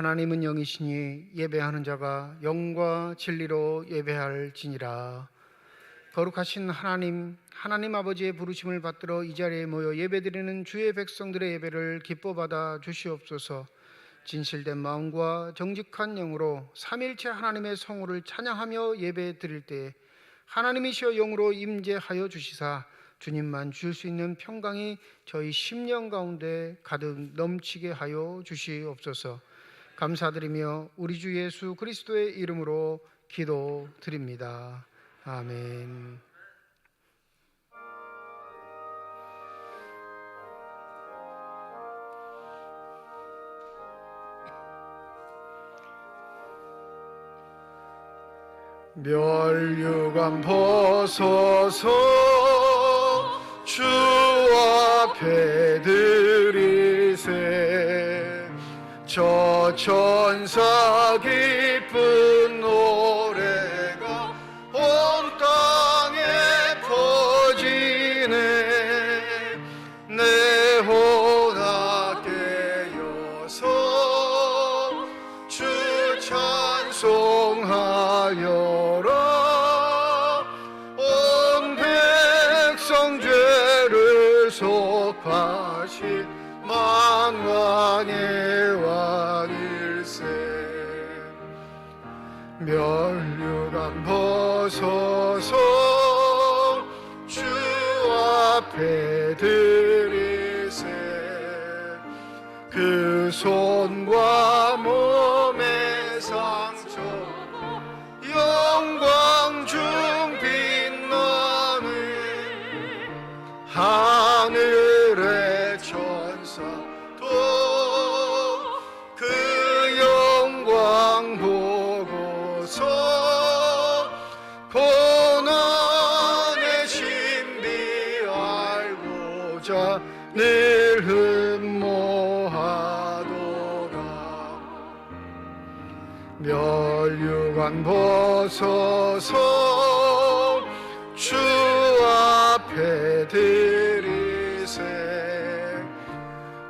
하나님은 영이시니 예배하는 자가 영과 진리로 예배할지니라. 거룩하신 하나님 아버지의 부르심을 받들어 이 자리에 모여 예배드리는 주의 백성들의 예배를 기뻐 받아 주시옵소서. 진실된 마음과 정직한 영으로 삼일체 하나님의 성호를 찬양하며 예배드릴 때 하나님이시여 영으로 임재하여 주시사 주님만 주실 수 있는 평강이 저희 심령 가운데 가득 넘치게 하여 주시옵소서. 감사드리며 우리 주 예수 그리스도의 이름으로 기도드립니다. 아멘. 멸류관 벗어서 주 앞에 드리세. 저 천사 기쁜 노래가 온 땅에 퍼지네. 내 혼아 깨어서 주 찬송하여라. 온 백성 죄를 속하신 만왕의 왕일세. 멸류관 벗어서 주 앞에 드리세. 그 손과 몸의 상처 영광 중 빛나는 하늘의 천사도 그 영광 보고서 고난의 신비 알고자 늘 흠모하도다. 멸류관 벗어서 주 앞에 드리세.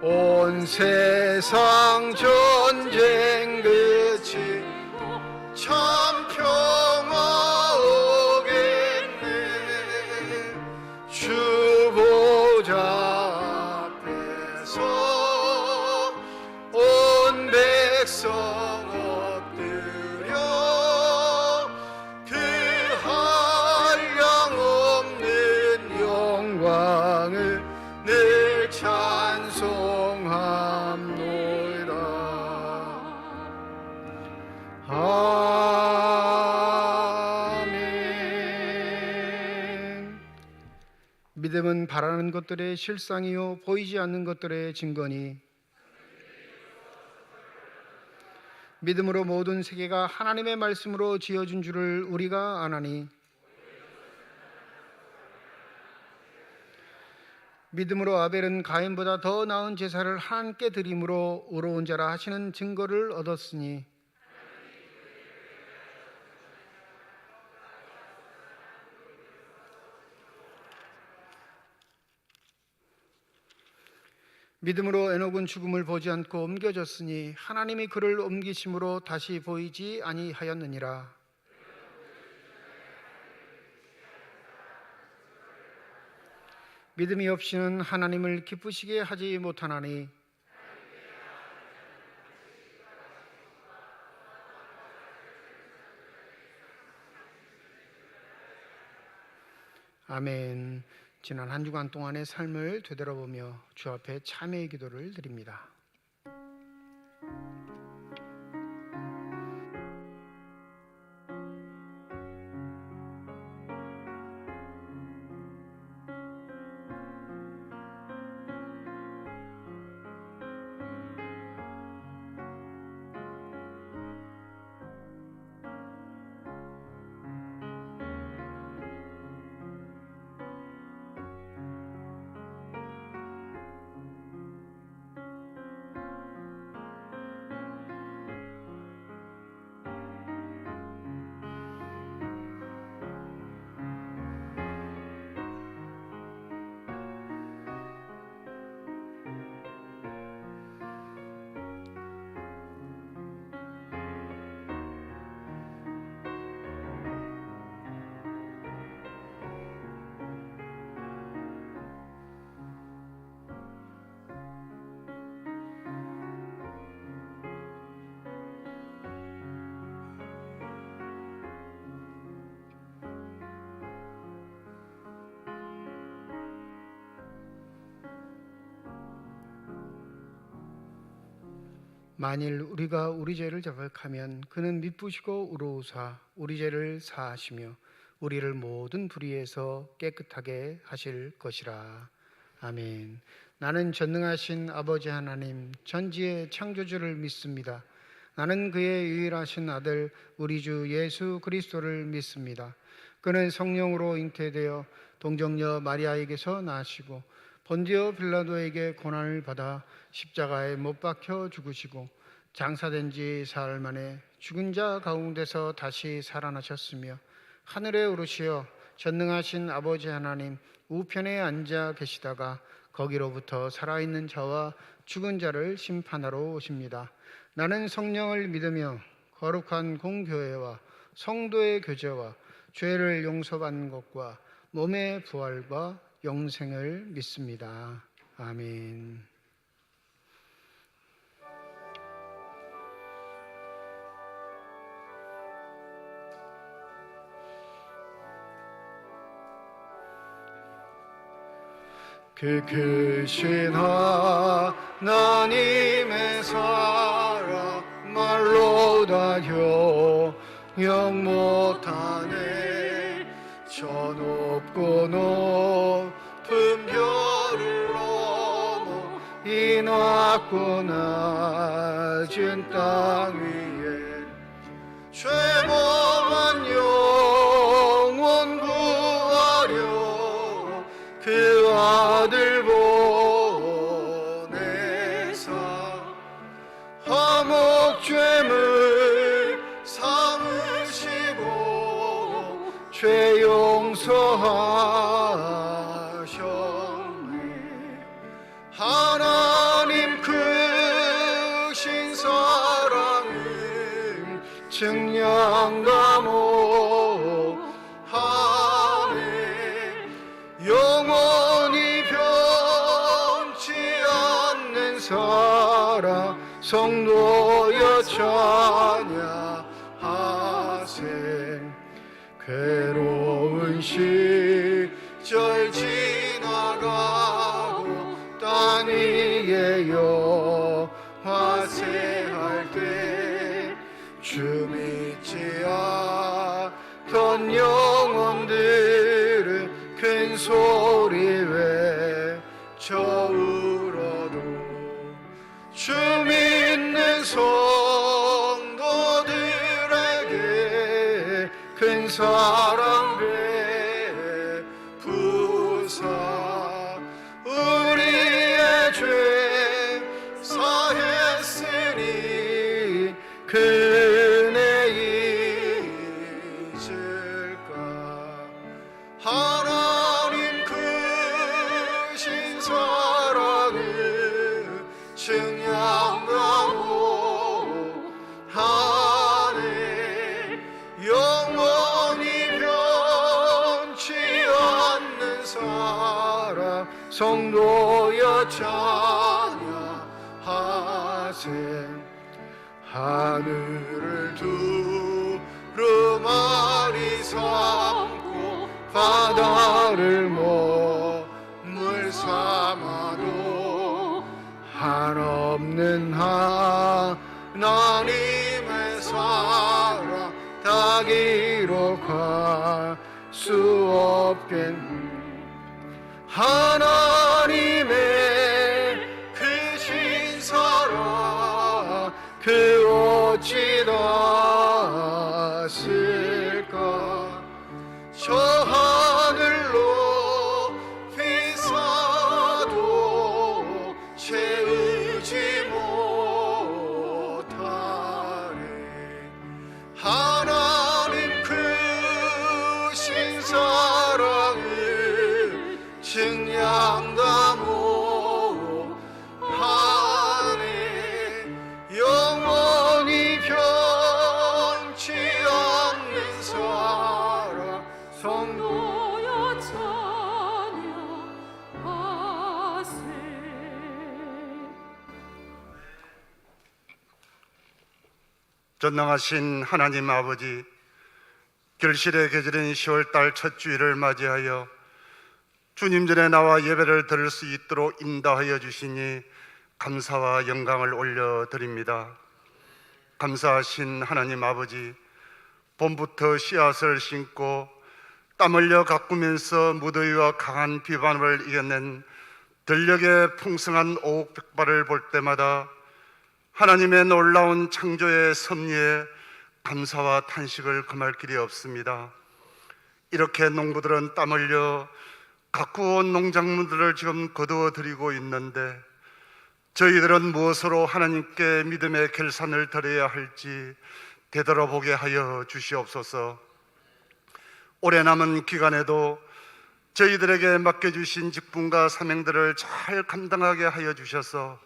온 세상 전쟁 끝이 참 평화 오겠네. 주 보좌 앞에서 온 백성 엎드려 그 한량없는 영광을 늘 찬송함노이다. 아멘. 믿음은 바라는 것들의 실상이요 보이지 않는 것들의 증거니 믿음으로 모든 세계가 하나님의 말씀으로 지어진 줄을 우리가 아나니 믿음으로 아벨은 가인보다 더 나은 제사를 하나님께 드림으로 의로운 자라 하시는 증거를 얻었으니 믿음으로 에녹은 죽음을 보지 않고 옮겨졌으니 하나님이 그를 옮기심으로 다시 보이지 아니하였느니라. 믿음이 없이는 하나님을 기쁘시게 하지 못하나니 아멘. 지난 한 주간 동안의 삶을 되돌아보며 주 앞에 참회의 기도를 드립니다. 만일 우리가 우리 죄를 자백하면 그는 미쁘시고 의로우사 우리 죄를 사하시며 우리를 모든 불의에서 깨끗하게 하실 것이라. 아멘. 나는 전능하신 아버지 하나님 전지의 창조주를 믿습니다. 나는 그의 유일하신 아들 우리 주 예수 그리스도를 믿습니다. 그는 성령으로 잉태되어 동정녀 마리아에게서 나시고 본디오 빌라도에게 고난을 받아 십자가에 못 박혀 죽으시고 장사된 지 사흘 만에 죽은 자 가운데서 다시 살아나셨으며 하늘에 오르시어 전능하신 아버지 하나님 우편에 앉아 계시다가 거기로부터 살아있는 자와 죽은 자를 심판하러 오십니다. 나는 성령을 믿으며 거룩한 공교회와 성도의 교제와 죄를 용서받는 것과 몸의 부활과 영생을 믿습니다. 아멘. 그 크신 하나님의 사랑 말로 다 형용 못하네. 저 높고 높은 별을 넘어 이 낮고 낮은 땅 위에 죄범한 영혼 구하려 그 아들 보내사 화목죄물 삼으시고 죄 용서하셨네. 하나님 크신 사랑은 증량과 못하네. 영원히 변치 않는 사랑 성도여 찬양하세. 괴로운 시절 지나가고 땅 위에 여화세할 때 주 믿지 않던 영혼들은 큰 소리 외쳐 울어도 주 믿는 성도들에게 큰 사랑 베푸사 우리의 죄 사했으니 그 은혜 잊을까. 하나님 크신 사랑을 증량과 못하네. 영원히 변치 않는 사랑 성도여 찬양하세. 하늘을 두루마리 삼고 바다를 몸을 삼아도 한없는 하나님의 사랑 다 기록할 수 없겠네. 하나님의 크신 사랑 그 어찌 닿았을까. 저 하늘로 비싸도 채우지 못하네. 하나님 크신 사랑을 증량과 못하네. 영원히 변치 않는 사랑 성도여 찬양하세. 전능하신 하나님 아버지, 결실의 계절인 10월달 첫 주일을 맞이하여 주님 전에 나와 예배를 드릴 수 있도록 인도하여 주시니 감사와 영광을 올려드립니다. 감사하신 하나님 아버지, 봄부터 씨앗을 심고 땀 흘려 가꾸면서 무더위와 강한 비바람을 이겨낸 들녘의 풍성한 오곡백발을 볼 때마다 하나님의 놀라운 창조의 섭리에 감사와 탄식을 금할 길이 없습니다. 이렇게 농부들은 땀 흘려 가꾸어온 농작물들을 지금 거두어들이고 있는데 저희들은 무엇으로 하나님께 믿음의 결산을 드려야 할지 되돌아보게 하여 주시옵소서. 올해 남은 기간에도 저희들에게 맡겨주신 직분과 사명들을 잘 감당하게 하여 주셔서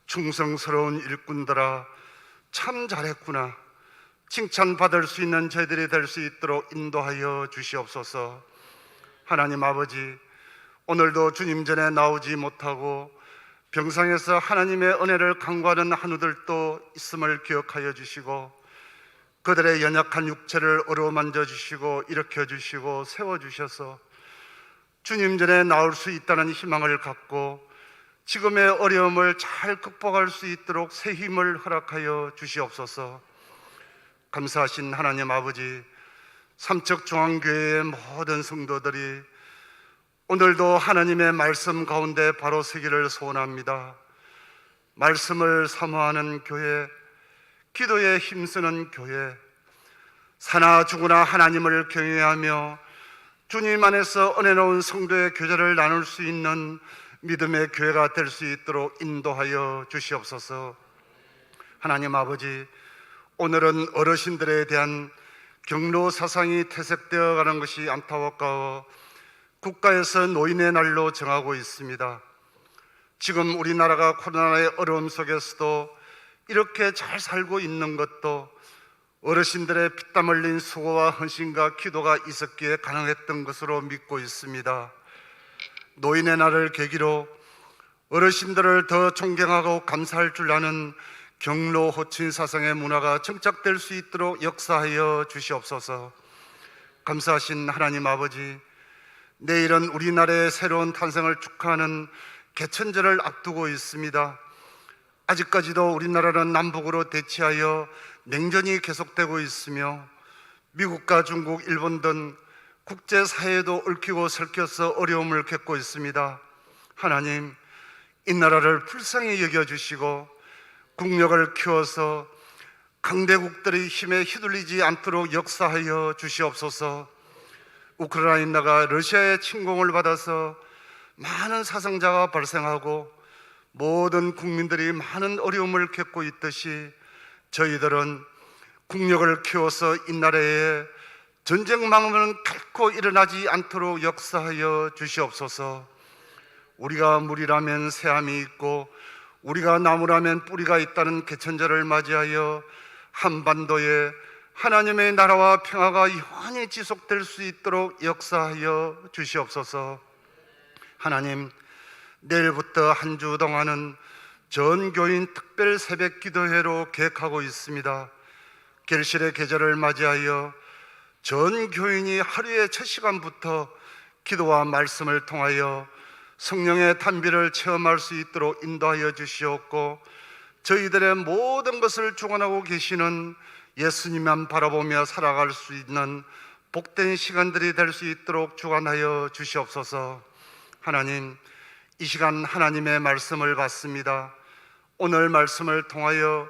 충성스러운 일꾼들아 참 잘했구나 칭찬받을 수 있는 저희들이 될 수 있도록 인도하여 주시옵소서. 하나님 아버지, 오늘도 주님 전에 나오지 못하고 병상에서 하나님의 은혜를 간구하는 한우들도 있음을 기억하여 주시고 그들의 연약한 육체를 어루만져 주시고 일으켜 주시고 세워 주셔서 주님 전에 나올 수 있다는 희망을 갖고 지금의 어려움을 잘 극복할 수 있도록 새 힘을 허락하여 주시옵소서. 감사하신 하나님 아버지, 삼척중앙교회의 모든 성도들이 오늘도 하나님의 말씀 가운데 바로 서기를 소원합니다. 말씀을 사모하는 교회, 기도에 힘쓰는 교회, 사나 죽으나 하나님을 경외하며 주님 안에서 은혜로운 성도의 교제를 나눌 수 있는 믿음의 교회가 될 수 있도록 인도하여 주시옵소서. 하나님 아버지, 오늘은 어르신들에 대한 경로 사상이 퇴색되어 가는 것이 안타까워 국가에서 노인의 날로 정하고 있습니다. 지금 우리나라가 코로나의 어려움 속에서도 이렇게 잘 살고 있는 것도 어르신들의 피땀 흘린 수고와 헌신과 기도가 있었기에 가능했던 것으로 믿고 있습니다. 노인의 날을 계기로 어르신들을 더 존경하고 감사할 줄 아는 경로 호칭 사상의 문화가 정착될 수 있도록 역사하여 주시옵소서. 감사하신 하나님 아버지, 내일은 우리나라의 새로운 탄생을 축하하는 개천절을 앞두고 있습니다. 아직까지도 우리나라는 남북으로 대치하여 냉전이 계속되고 있으며 미국과 중국, 일본 등 국제사회도 얽히고 설켜서 어려움을 겪고 있습니다. 하나님, 이 나라를 불쌍히 여겨주시고 국력을 키워서 강대국들의 힘에 휘둘리지 않도록 역사하여 주시옵소서. 우크라이나가 러시아의 침공을 받아서 많은 사상자가 발생하고 모든 국민들이 많은 어려움을 겪고 있듯이 저희들은 국력을 키워서 이 나라에 전쟁망은 결코 일어나지 않도록 역사하여 주시옵소서. 우리가 물이라면 새함이 있고 우리가 나무라면 뿌리가 있다는 개천절을 맞이하여 한반도에 하나님의 나라와 평화가 영원히 지속될 수 있도록 역사하여 주시옵소서. 하나님, 내일부터 한 주 동안은 전교인 특별 새벽 기도회로 계획하고 있습니다. 결실의 계절을 맞이하여 전 교인이 하루의 첫 시간부터 기도와 말씀을 통하여 성령의 단비를 체험할 수 있도록 인도하여 주시옵고 저희들의 모든 것을 주관하고 계시는 예수님만 바라보며 살아갈 수 있는 복된 시간들이 될 수 있도록 주관하여 주시옵소서. 하나님, 이 시간 하나님의 말씀을 받습니다. 오늘 말씀을 통하여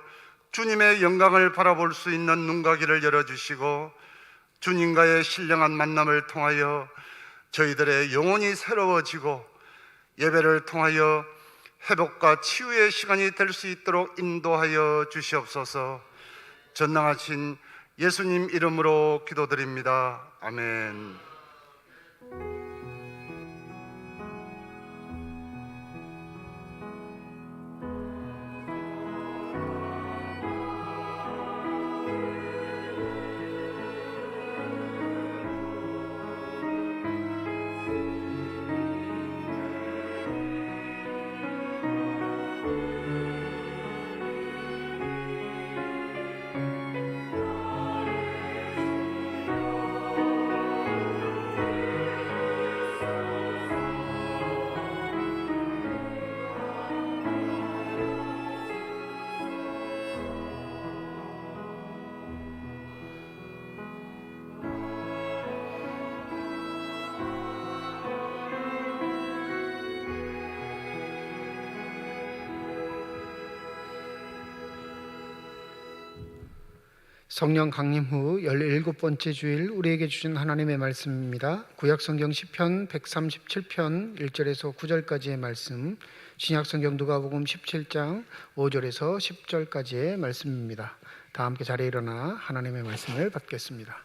주님의 영광을 바라볼 수 있는 눈과 귀를 열어주시고 주님과의 신령한 만남을 통하여 저희들의 영혼이 새로워지고 예배를 통하여 회복과 치유의 시간이 될 수 있도록 인도하여 주시옵소서. 전능하신 예수님 이름으로 기도드립니다. 아멘. 성령 강림 후 17번째 주일 우리에게 주신 하나님의 말씀입니다. 구약성경 시편 137편 1절에서 9절까지의 말씀, 신약성경 누가복음 17장 5절에서 10절까지의 말씀입니다. 다 함께 자리에 일어나 하나님의 말씀을 받겠습니다.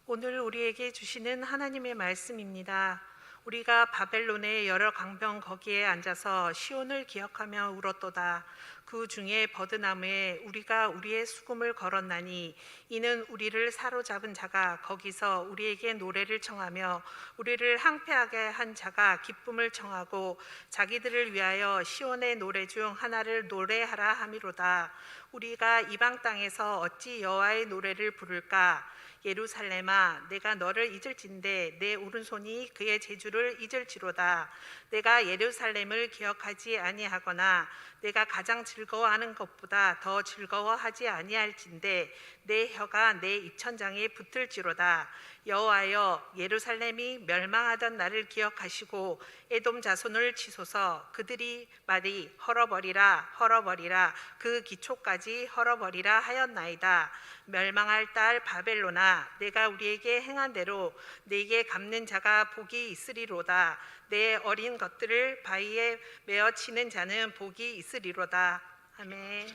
오늘 우리에게 주시는 하나님의 말씀입니다. 우리가 바벨론의 여러 강변 거기에 앉아서 시온을 기억하며 울었도다. 그 중에 버드나무에 우리가 우리의 수금을 걸었나니 이는 우리를 사로잡은 자가 거기서 우리에게 노래를 청하며 우리를 항폐하게 한 자가 기쁨을 청하고 자기들을 위하여 시온의 노래 중 하나를 노래하라 함이로다. 우리가 이방 땅에서 어찌 여호와의 노래를 부를까? 예루살렘아, 내가 너를 잊을진대 내 오른손이 그의 제주를 잊을지로다. 내가 예루살렘을 기억하지 아니하거나 내가 가장 즐거워하는 것보다 더 즐거워하지 아니할진대 내 혀가 내 입천장에 붙을지로다. 여호와여, 예루살렘이 멸망하던 날을 기억하시고 에돔 자손을 치소서. 그들이 말이 헐어버리라 헐어버리라 그 기초까지 헐어버리라 하였나이다. 멸망할 딸 바벨론아, 내가 우리에게 행한 대로 네게 갚는 자가 복이 있으리로다. 내 어린 것들을 바위에 메어 치는 자는 복이 있으리로다. 아멘.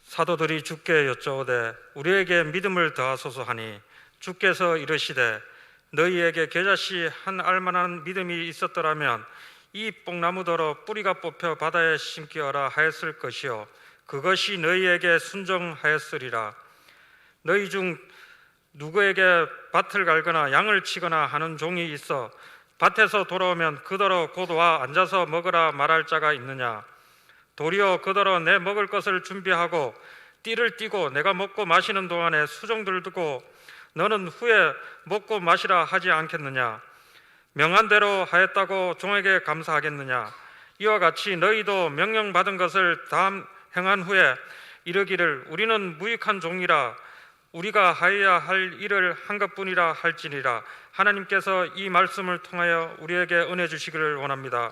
사도들이 주께 여쭤오되 우리에게 믿음을 더하소서 하니 주께서 이르시되 너희에게 겨자씨 한 알만한 믿음이 있었더라면 이 뽕나무더러 뿌리가 뽑혀 바다에 심기어라 하였을 것이요 그것이 너희에게 순종하였으리라. 너희 중 누구에게 밭을 갈거나 양을 치거나 하는 종이 있어 밭에서 돌아오면 그더러 곧 와 앉아서 먹으라 말할 자가 있느냐? 도리어 그더러 내 먹을 것을 준비하고 띠를 띠고 내가 먹고 마시는 동안에 수종들 두고 너는 후에 먹고 마시라 하지 않겠느냐? 명한 대로 하였다고 종에게 감사하겠느냐? 이와 같이 너희도 명령받은 것을 다 행한 후에 이르기를 우리는 무익한 종이라 우리가 하여야 할 일을 한 것뿐이라 할지니라. 하나님께서 이 말씀을 통하여 우리에게 은혜 주시기를 원합니다.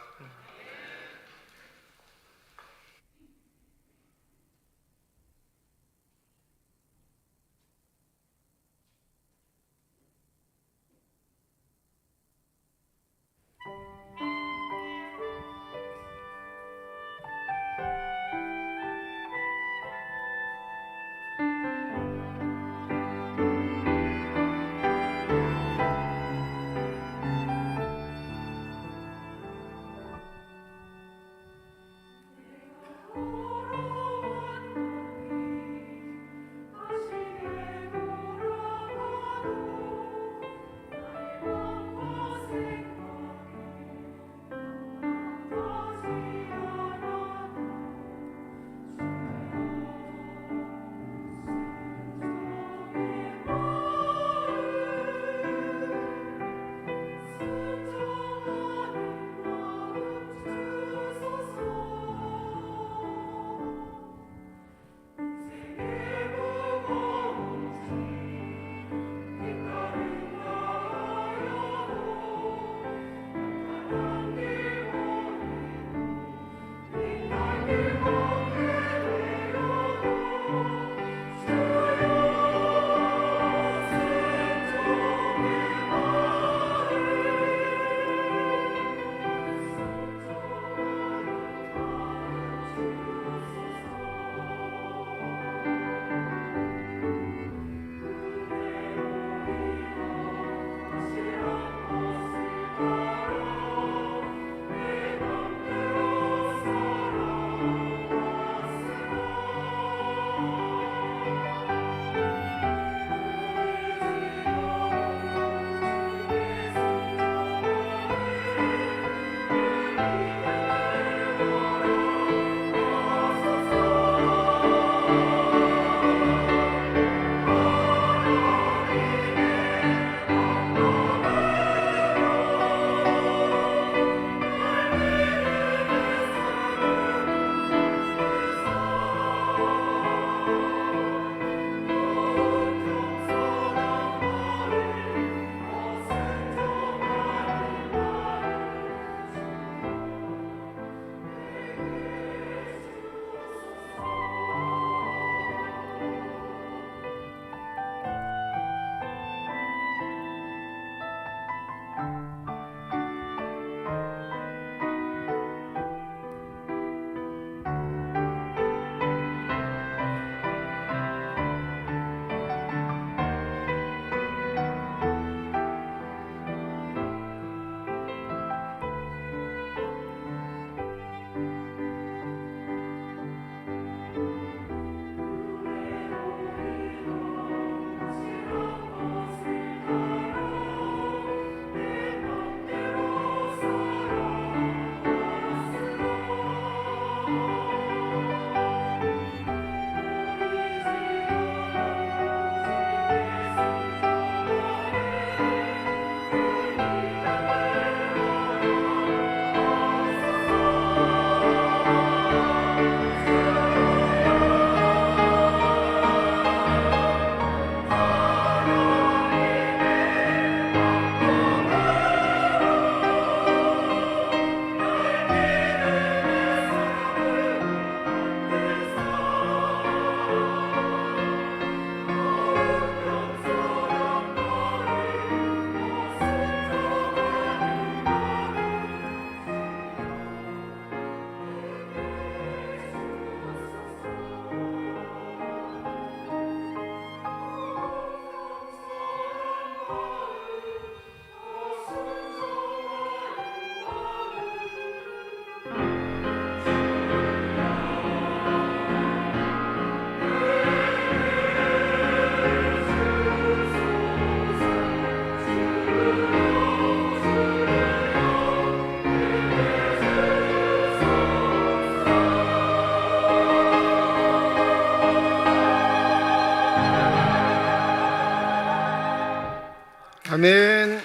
아멘.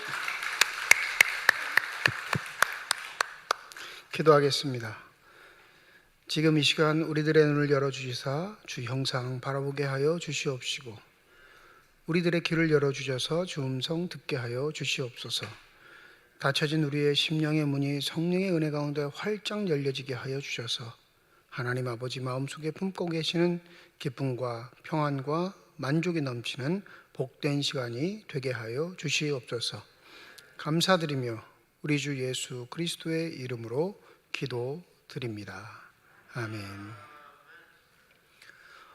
기도하겠습니다. 지금 이 시간 우리들의 눈을 열어주시사 주 형상 바라보게 하여 주시옵시고 우리들의 귀를 열어주셔서 주 음성 듣게 하여 주시옵소서. 닫혀진 우리의 심령의 문이 성령의 은혜 가운데 활짝 열려지게 하여 주셔서 하나님 아버지 마음속에 품고 계시는 기쁨과 평안과 만족이 넘치는 복된 시간이 되게 하여 주시옵소서. 감사드리며 우리 주 예수 그리스도의 이름으로 기도드립니다. 아멘.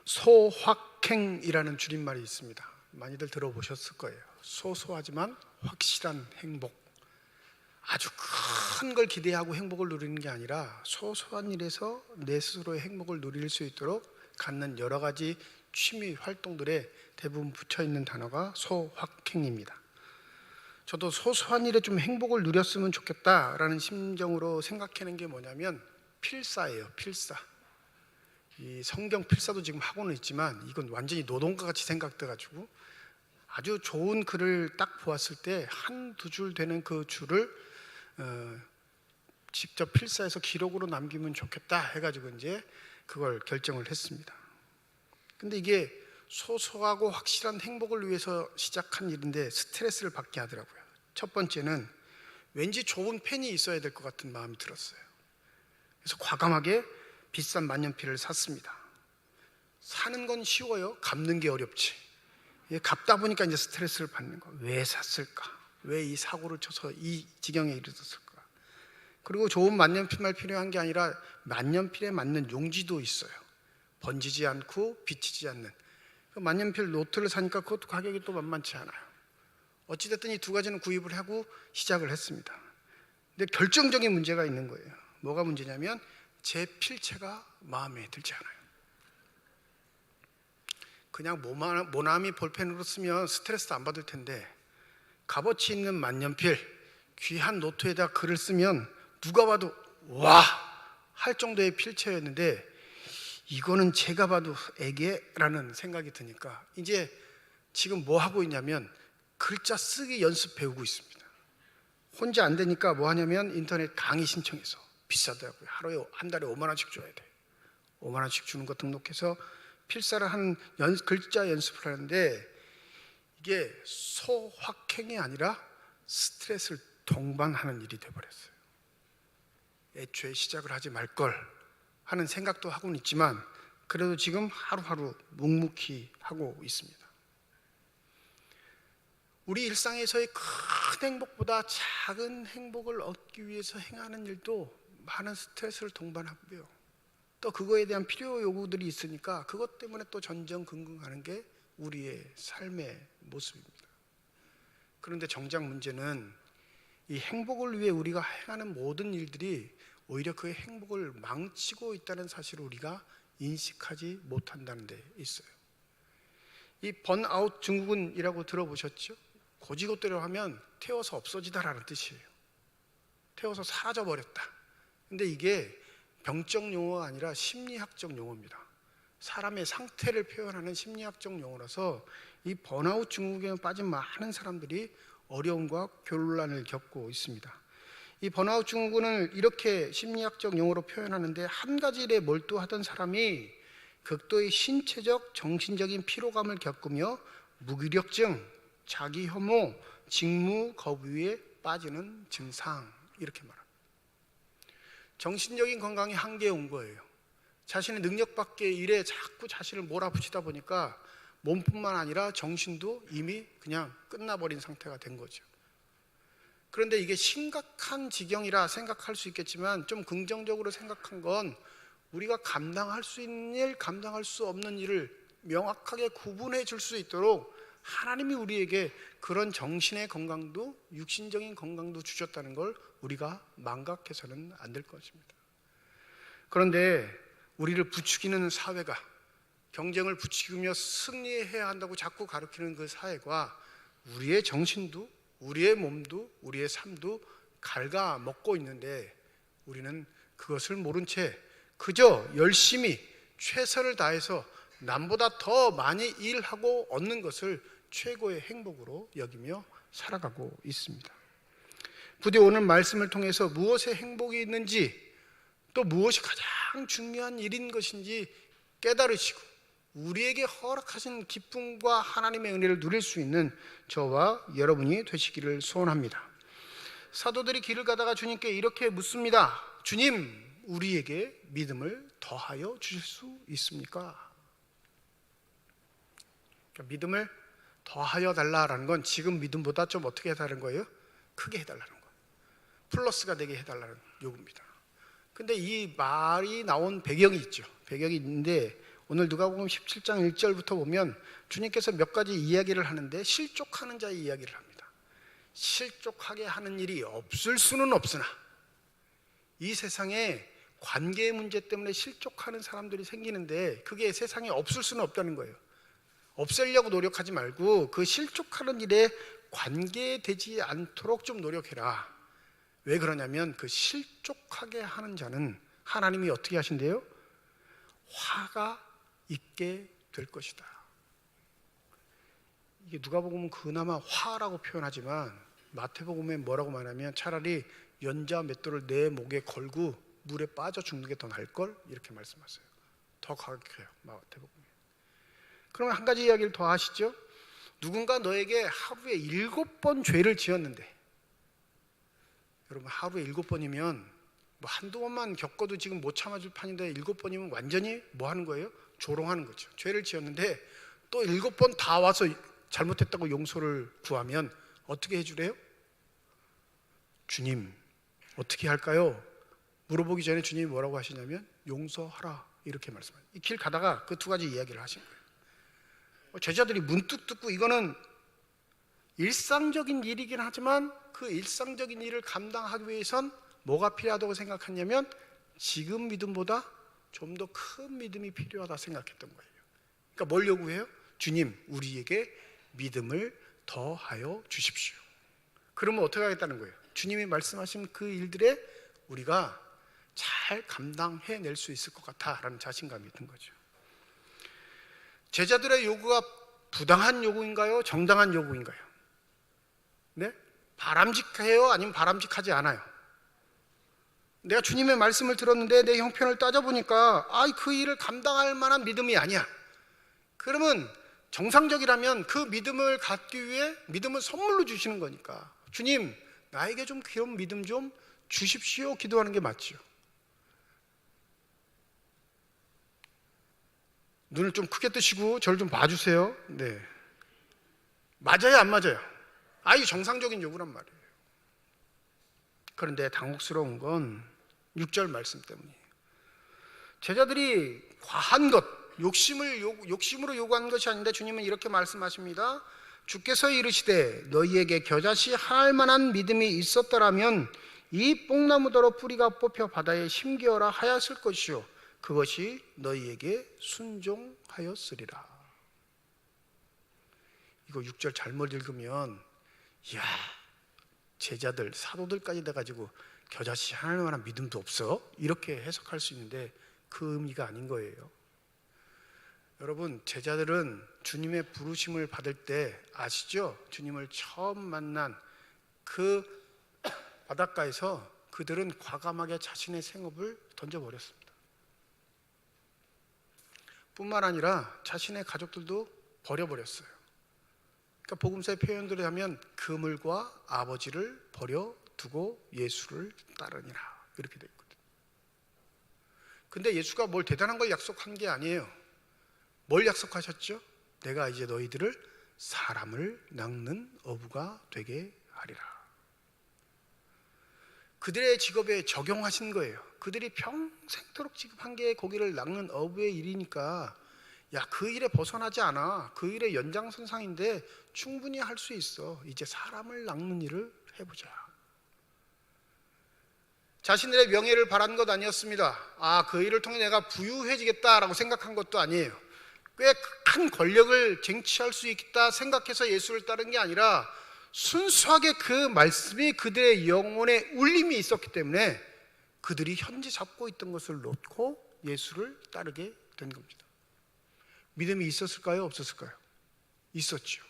소확행이라는 줄임말이 있습니다. 많이들 들어보셨을 거예요. 소소하지만 확실한 행복. 아주 큰 걸 기대하고 행복을 누리는 게 아니라 소소한 일에서 내 스스로의 행복을 누릴 수 있도록 갖는 여러 가지 취미 활동들에 대부분 붙여 있는 단어가 소확행입니다. 저도 소소한 일에 좀 행복을 누렸으면 좋겠다라는 심정으로 생각하는 게 뭐냐면 필사예요. 필사. 이 성경 필사도 지금 하고는 있지만 이건 완전히 노동과 같이 생각돼가지고 아주 좋은 글을 딱 보았을 때 한두 줄 되는 그 줄을 직접 필사해서 기록으로 남기면 좋겠다 해가지고 이제 그걸 결정을 했습니다. 근데 이게 소소하고 확실한 행복을 위해서 시작한 일인데 스트레스를 받게 하더라고요. 첫 번째는 왠지 좋은 펜이 있어야 될 것 같은 마음이 들었어요. 그래서 과감하게 비싼 만년필을 샀습니다. 사는 건 쉬워요. 갚는 게 어렵지. 갚다 보니까 이제 스트레스를 받는 거. 왜 샀을까? 왜 이 사고를 쳐서 이 지경에 이르렀을까? 그리고 좋은 만년필만 필요한 게 아니라 만년필에 맞는 용지도 있어요. 번지지 않고 비치지 않는. 그 만년필 노트를 사니까 그것도 가격이 또 만만치 않아요. 어찌됐든 이 두 가지는 구입을 하고 시작을 했습니다. 근데 결정적인 문제가 있는 거예요. 뭐가 문제냐면 제 필체가 마음에 들지 않아요. 그냥 모나미 볼펜으로 쓰면 스트레스 안 받을 텐데 값어치 있는 만년필, 귀한 노트에다 글을 쓰면 누가 봐도 와! 할 정도의 필체였는데 이거는 제가 봐도 애게라는 생각이 드니까 이제 지금 뭐 하고 있냐면 글자 쓰기 연습 배우고 있습니다. 혼자 안 되니까 뭐 하냐면 인터넷 강의 신청해서 비싸더라고요. 하루에 한 달에 5만 원씩 줘야 돼. 5만 원씩 주는 거 등록해서 필사를 하는 글자 연습을 하는데 이게 소확행이 아니라 스트레스를 동반하는 일이 돼버렸어요. 애초에 시작을 하지 말걸 하는 생각도 하고는 있지만 그래도 지금 하루하루 묵묵히 하고 있습니다. 우리 일상에서의 큰 행복보다 작은 행복을 얻기 위해서 행하는 일도 많은 스트레스를 동반하고요. 또 그거에 대한 필요 요구들이 있으니까 그것 때문에 또 전전긍긍하는 게 우리의 삶의 모습입니다. 그런데 정작 문제는 이 행복을 위해 우리가 행하는 모든 일들이 오히려 그 행복을 망치고 있다는 사실을 우리가 인식하지 못한다는 데 있어요. 이 번아웃 증후군이라고 들어보셨죠? 고지고대로 하면 태워서 없어지다라는 뜻이에요. 태워서 사라져버렸다. 근데 이게 병적 용어가 아니라 심리학적 용어입니다. 사람의 상태를 표현하는 심리학적 용어라서 이 번아웃 증후군에 빠진 많은 사람들이 어려움과 곤란을 겪고 있습니다. 이 번아웃 증후군을 이렇게 심리학적 용어로 표현하는데 한 가지 일에 몰두하던 사람이 극도의 신체적, 정신적인 피로감을 겪으며 무기력증, 자기 혐오, 직무 거부에 빠지는 증상 이렇게 말합니다. 정신적인 건강이 한계에 온 거예요. 자신의 능력 밖의 일에 자꾸 자신을 몰아붙이다 보니까 몸뿐만 아니라 정신도 이미 그냥 끝나버린 상태가 된 거죠. 그런데 이게 심각한 지경이라 생각할 수 있겠지만 좀 긍정적으로 생각한 건 우리가 감당할 수 있는 일, 감당할 수 없는 일을 명확하게 구분해 줄 수 있도록 하나님이 우리에게 그런 정신의 건강도 육신적인 건강도 주셨다는 걸 우리가 망각해서는 안 될 것입니다. 그런데 우리를 부추기는 사회가 경쟁을 부추기며 승리해야 한다고 자꾸 가르치는 그 사회가 우리의 정신도 우리의 몸도 우리의 삶도 갉아먹고 있는데 우리는 그것을 모른 채 그저 열심히 최선을 다해서 남보다 더 많이 일하고 얻는 것을 최고의 행복으로 여기며 살아가고 있습니다. 부디 오늘 말씀을 통해서 무엇에 행복이 있는지 또 무엇이 가장 중요한 일인 것인지 깨달으시고 우리에게 허락하신 기쁨과 하나님의 은혜를 누릴 수 있는 저와 여러분이 되시기를 소원합니다. 사도들이 길을 가다가 주님께 이렇게 묻습니다. 주님, 우리에게 믿음을 더하여 주실 수 있습니까? 그러니까 믿음을 더하여 달라라는 건 지금 믿음보다 좀 어떻게 해달라는 거예요? 크게 해달라는 거예요. 플러스가 되게 해달라는 요구입니다. 근데 이 말이 나온 배경이 있죠. 배경이 있는데 오늘 누가복음 17장 1절부터 보면 주님께서 몇 가지 이야기를 하는데 실족하는 자의 이야기를 합니다. 실족하게 하는 일이 없을 수는 없으나 이 세상에 관계 문제 때문에 실족하는 사람들이 생기는데 그게 세상에 없을 수는 없다는 거예요. 없애려고 노력하지 말고 그 실족하는 일에 관계되지 않도록 좀 노력해라. 왜 그러냐면 그 실족하게 하는 자는 하나님이 어떻게 하신대요? 화가 있게 될 것이다. 이게 누가복음은 그나마 화라고 표현하지만 마태복음에 뭐라고 말하면 차라리 연자 맷돌을 내 목에 걸고 물에 빠져 죽는 게 더 나을 걸 이렇게 말씀하세요. 더 가격해요. 마태복음에. 그러면 한 가지 이야기를 더 하시죠. 누군가 너에게 하루에 7번 죄를 지었는데, 여러분 하루에 7번이면 뭐 한두 번만 겪어도 지금 못 참아줄 판인데 7번이면 완전히 뭐 하는 거예요? 조롱하는 거죠. 죄를 지었는데 또 7번 다 와서 잘못했다고 용서를 구하면 어떻게 해주래요? 주님 어떻게 할까요? 물어보기 전에 주님이 뭐라고 하시냐면 용서하라 이렇게 말씀하세요. 이 길 가다가 그 두 가지 이야기를 하신 거예요. 제자들이 문득 듣고 이거는 일상적인 일이긴 하지만 그 일상적인 일을 감당하기 위해선 뭐가 필요하다고 생각했냐면 지금 믿음보다 좀 더 큰 믿음이 필요하다 생각했던 거예요. 그러니까 뭘 요구해요? 주님 우리에게 믿음을 더하여 주십시오. 그러면 어떻게 하겠다는 거예요? 주님이 말씀하신 그 일들에 우리가 잘 감당해낼 수 있을 것 같다라는 자신감이 든 거죠. 제자들의 요구가 부당한 요구인가요? 정당한 요구인가요? 네? 바람직해요? 아니면 바람직하지 않아요? 내가 주님의 말씀을 들었는데 내 형편을 따져보니까 그 일을 감당할 만한 믿음이 아니야. 그러면 정상적이라면 그 믿음을 갖기 위해 믿음을 선물로 주시는 거니까 주님 나에게 좀 그런 믿음 좀 주십시오 기도하는 게 맞죠. 눈을 좀 크게 뜨시고 저를 좀 봐주세요. 네, 맞아요 안 맞아요? 이 정상적인 요구란 말이에요. 그런데 당혹스러운 건 6절 말씀 때문이에요. 제자들이 과한 것, 욕심으로 요구한 것이 아닌데 주님은 이렇게 말씀하십니다. 주께서 이르시되 너희에게 겨자씨 할 만한 믿음이 있었더라면 이 뽕나무더러 뿌리가 뽑혀 바다에 심기어라 하였을 것이요 그것이 너희에게 순종하였으리라. 이거 6절 잘못 읽으면 제자들, 사도들까지 돼가지고 겨자씨 할 만한 믿음도 없어? 이렇게 해석할 수 있는데 그 의미가 아닌 거예요. 여러분 제자들은 주님의 부르심을 받을 때 아시죠? 주님을 처음 만난 그 바닷가에서 그들은 과감하게 자신의 생업을 던져버렸습니다. 뿐만 아니라 자신의 가족들도 버려버렸어요. 그러니까 복음서의 표현들을 하면 그물과 아버지를 버려두고 예수를 따르니라 이렇게 되어 있거든요. 근데 예수가 뭘 대단한 걸 약속한 게 아니에요. 뭘 약속하셨죠? 내가 이제 너희들을 사람을 낚는 어부가 되게 하리라. 그들의 직업에 적용하신 거예요. 그들이 평생토록 지금 한 개의 고기를 낚는 어부의 일이니까 그 일에 벗어나지 않아. 그 일의 연장선상인데 충분히 할 수 있어. 이제 사람을 낚는 일을 해보자. 자신들의 명예를 바란 것 아니었습니다. 그 일을 통해 내가 부유해지겠다라고 생각한 것도 아니에요. 꽤 큰 권력을 쟁취할 수 있겠다 생각해서 예수를 따른 게 아니라 순수하게 그 말씀이 그들의 영혼에 울림이 있었기 때문에 그들이 현지 잡고 있던 것을 놓고 예수를 따르게 된 겁니다. 믿음이 있었을까요? 없었을까요? 있었죠.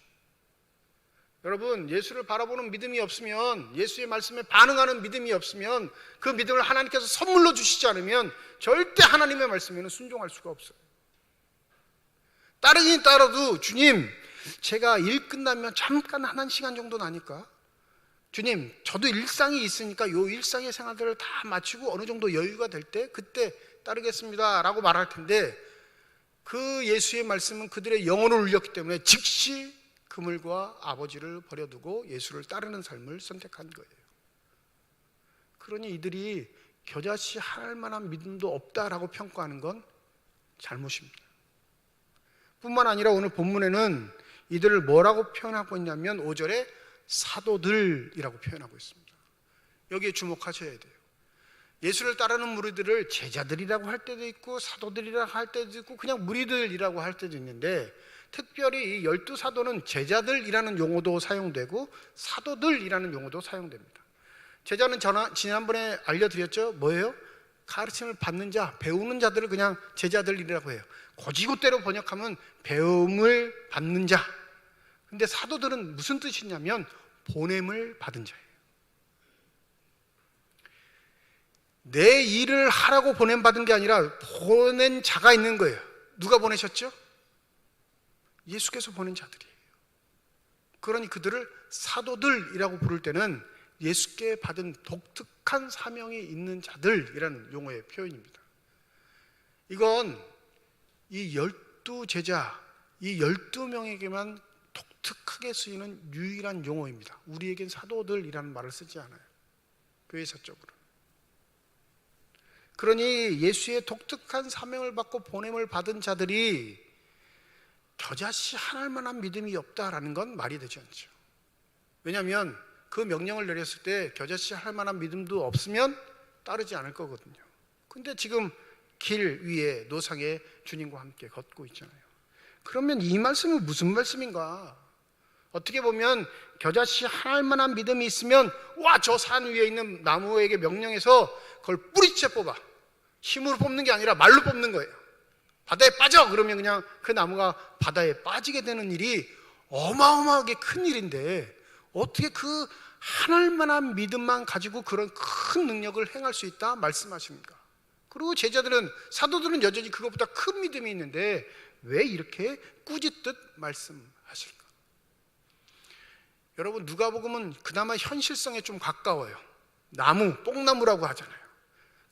여러분, 예수를 바라보는 믿음이 없으면, 예수의 말씀에 반응하는 믿음이 없으면, 그 믿음을 하나님께서 선물로 주시지 않으면 절대 하나님의 말씀에는 순종할 수가 없어요. 따르긴 따라도, 주님, 제가 일 끝나면 잠깐 한 시간 정도 나니까, 주님, 저도 일상이 있으니까 요 일상의 생활들을 다 마치고 어느 정도 여유가 될 때 그때 따르겠습니다 라고 말할 텐데, 그 예수의 말씀은 그들의 영혼을 울렸기 때문에 즉시 그물과 아버지를 버려두고 예수를 따르는 삶을 선택한 거예요. 그러니 이들이 겨자씨 할 만한 믿음도 없다라고 평가하는 건 잘못입니다. 뿐만 아니라 오늘 본문에는 이들을 뭐라고 표현하고 있냐면 5절에 사도들이라고 표현하고 있습니다. 여기에 주목하셔야 돼요. 예수를 따르는 무리들을 제자들이라고 할 때도 있고 사도들이라고 할 때도 있고 그냥 무리들이라고 할 때도 있는데, 특별히 이 12사도는 제자들이라는 용어도 사용되고 사도들이라는 용어도 사용됩니다. 제자는 지난번에 알려드렸죠. 뭐예요? 가르침을 받는 자, 배우는 자들을 그냥 제자들이라고 해요. 고지고대로 번역하면 배움을 받는 자. 근데 사도들은 무슨 뜻이냐면 보냄을 받은 자예요. 내 일을 하라고 보냄받은 게 아니라 보낸 자가 있는 거예요. 누가 보내셨죠? 예수께서 보낸 자들이에요. 그러니 그들을 사도들이라고 부를 때는 예수께 받은 독특한 사명이 있는 자들이라는 용어의 표현입니다. 이건 이 12제자, 이 12명에게만 독특하게 쓰이는 유일한 용어입니다. 우리에겐 사도들이라는 말을 쓰지 않아요. 교회사적으로. 그러니 예수의 독특한 사명을 받고 보냄을 받은 자들이 겨자씨 하나할 만한 믿음이 없다라는 건 말이 되지 않죠. 왜냐하면 그 명령을 내렸을 때 겨자씨 할 만한 믿음도 없으면 따르지 않을 거거든요. 근데 지금 길 위에 노상에 주님과 함께 걷고 있잖아요. 그러면 이 말씀은 무슨 말씀인가? 어떻게 보면 겨자씨 할 만한 믿음이 있으면 와, 저 산 위에 있는 나무에게 명령해서 그걸 뿌리채 뽑아. 힘으로 뽑는 게 아니라 말로 뽑는 거예요. 바다에 빠져! 그러면 그냥 그 나무가 바다에 빠지게 되는 일이 어마어마하게 큰 일인데, 어떻게 그 하나할 만한 믿음만 가지고 그런 큰 능력을 행할 수 있다 말씀하십니까? 그리고 제자들은, 사도들은 여전히 그것보다 큰 믿음이 있는데 왜 이렇게 꾸짖듯 말씀하실까? 여러분, 누가복음은 그나마 현실성에 좀 가까워요. 나무, 뽕나무라고 하잖아요.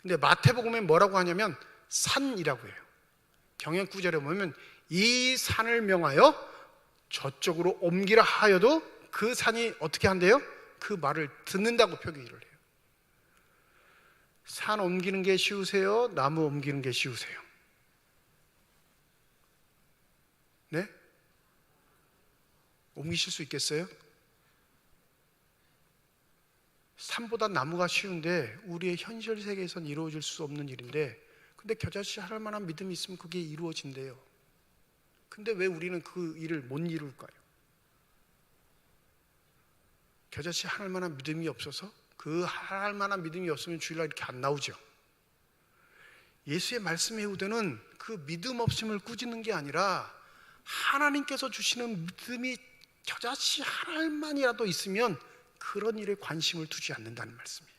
근데 마태복음엔 뭐라고 하냐면 산이라고 해요. 경연 9절에 보면 이 산을 명하여 저쪽으로 옮기라 하여도 그 산이 어떻게 한대요? 그 말을 듣는다고 표기를 해요. 산 옮기는 게 쉬우세요? 나무 옮기는 게 쉬우세요? 네? 옮기실 수 있겠어요? 산보다 나무가 쉬운데 우리의 현실 세계에선 이루어질 수 없는 일인데, 근데 겨자씨 할 만한 믿음이 있으면 그게 이루어진대요. 근데 왜 우리는 그 일을 못 이룰까요? 겨자씨 할 만한 믿음이 없어서, 그 할 만한 믿음이 없으면 주일날 이렇게 안 나오죠. 예수의 말씀의 후대는 그 믿음 없음을 꾸짖는 게 아니라 하나님께서 주시는 믿음이 겨자씨 하나만이라도 있으면 그런 일에 관심을 두지 않는다는 말씀이에요.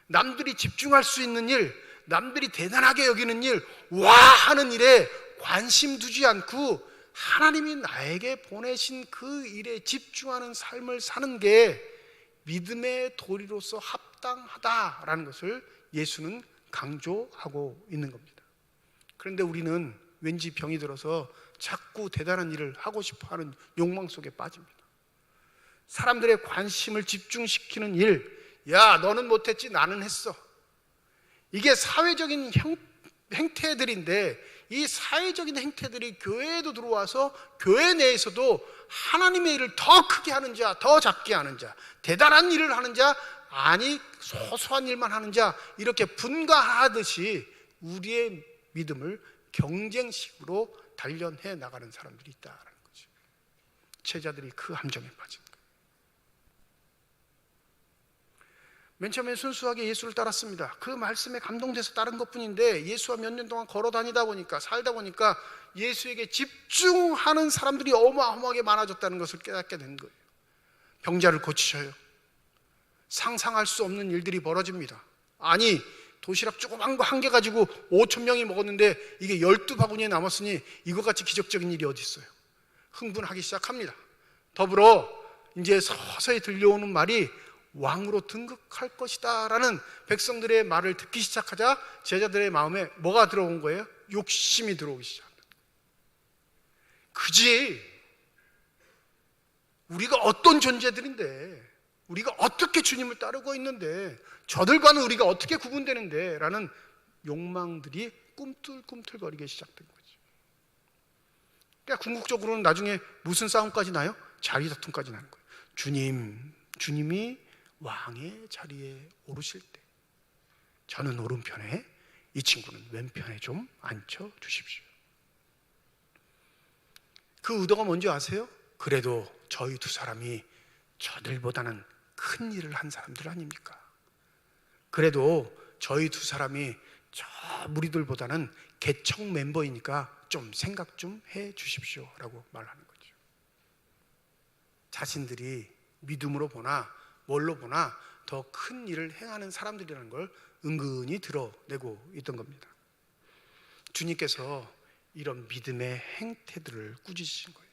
남들이 집중할 수 있는 일, 남들이 대단하게 여기는 일, 와 하는 일에 관심 두지 않고 하나님이 나에게 보내신 그 일에 집중하는 삶을 사는 게 믿음의 도리로서 합당하다라는 것을 예수는 강조하고 있는 겁니다. 그런데 우리는 왠지 병이 들어서 자꾸 대단한 일을 하고 싶어하는 욕망 속에 빠집니다. 사람들의 관심을 집중시키는 일, 야 너는 못했지 나는 했어. 이게 사회적인 행태들인데, 이 사회적인 행태들이 교회에도 들어와서 교회 내에서도 하나님의 일을 더 크게 하는 자, 더 작게 하는 자, 대단한 일을 하는 자, 아니 소소한 일만 하는 자, 이렇게 분가하듯이 우리의 믿음을 경쟁식으로 단련해 나가는 사람들이 있다는 거죠. 제자들이 그 함정에 빠진 거예요. 맨 처음에 순수하게 예수를 따랐습니다. 그 말씀에 감동돼서 따른 것뿐인데 예수와 몇 년 동안 걸어 다니다 보니까, 살다 보니까 예수에게 집중하는 사람들이 어마어마하게 많아졌다는 것을 깨닫게 된 거예요. 병자를 고치셔요. 상상할 수 없는 일들이 벌어집니다. 아니, 도시락 조그만 거 한 개 가지고 5천 명이 먹었는데 이게 12바구니에 남았으니 이거같이 기적적인 일이 어디 있어요. 흥분하기 시작합니다. 더불어 이제 서서히 들려오는 말이 왕으로 등극할 것이다 라는 백성들의 말을 듣기 시작하자 제자들의 마음에 뭐가 들어온 거예요? 욕심이 들어오기 시작합니다. 그지? 우리가 어떤 존재들인데, 우리가 어떻게 주님을 따르고 있는데, 저들과는 우리가 어떻게 구분되는데 라는 욕망들이 꿈틀꿈틀거리기 시작된 거죠. 그러니까 궁극적으로는 나중에 무슨 싸움까지 나요? 자리 다툼까지 나는 거예요. 주님이 왕의 자리에 오르실 때 저는 오른편에, 이 친구는 왼편에 좀 앉혀주십시오. 그 의도가 뭔지 아세요? 그래도 저희 두 사람이 저들보다는 큰 일을 한 사람들 아닙니까? 그래도 저희 두 사람이 저 무리들보다는 개척 멤버이니까 좀 생각 좀 해 주십시오 라고 말하는 거죠. 자신들이 믿음으로 보나 뭘로 보나 더 큰 일을 행하는 사람들이라는 걸 은근히 드러내고 있던 겁니다. 주님께서 이런 믿음의 행태들을 꾸짖으신 거예요.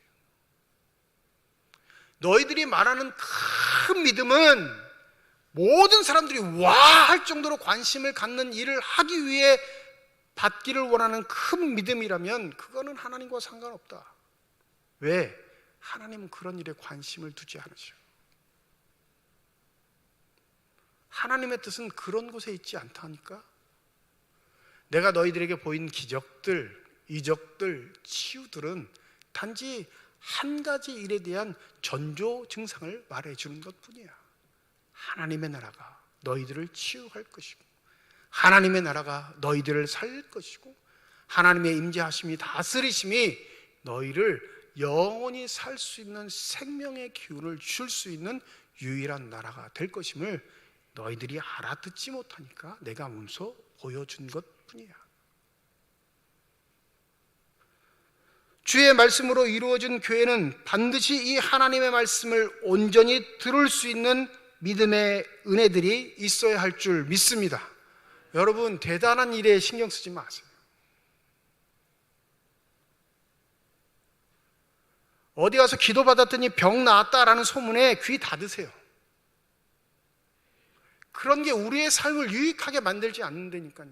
너희들이 말하는 큰 믿음은 모든 사람들이 와 할 정도로 관심을 갖는 일을 하기 위해 받기를 원하는 큰 믿음이라면 그거는 하나님과 상관없다. 왜? 하나님은 그런 일에 관심을 두지 않으셔. 하나님의 뜻은 그런 곳에 있지 않다니까. 내가 너희들에게 보인 기적들, 이적들, 치유들은 단지 한 가지 일에 대한 전조 증상을 말해주는 것뿐이야. 하나님의 나라가 너희들을 치유할 것이고, 하나님의 나라가 너희들을 살릴 것이고, 하나님의 임재하심이 다스리심이 너희를 영원히 살 수 있는 생명의 기운을 줄 수 있는 유일한 나라가 될 것임을 너희들이 알아듣지 못하니까 내가 몸소 보여준 것뿐이야. 주의 말씀으로 이루어진 교회는 반드시 이 하나님의 말씀을 온전히 들을 수 있는 믿음의 은혜들이 있어야 할 줄 믿습니다. 여러분, 대단한 일에 신경 쓰지 마세요. 어디 가서 기도받았더니 병 나았다라는 소문에 귀 닫으세요. 그런 게 우리의 삶을 유익하게 만들지 않는다니까요.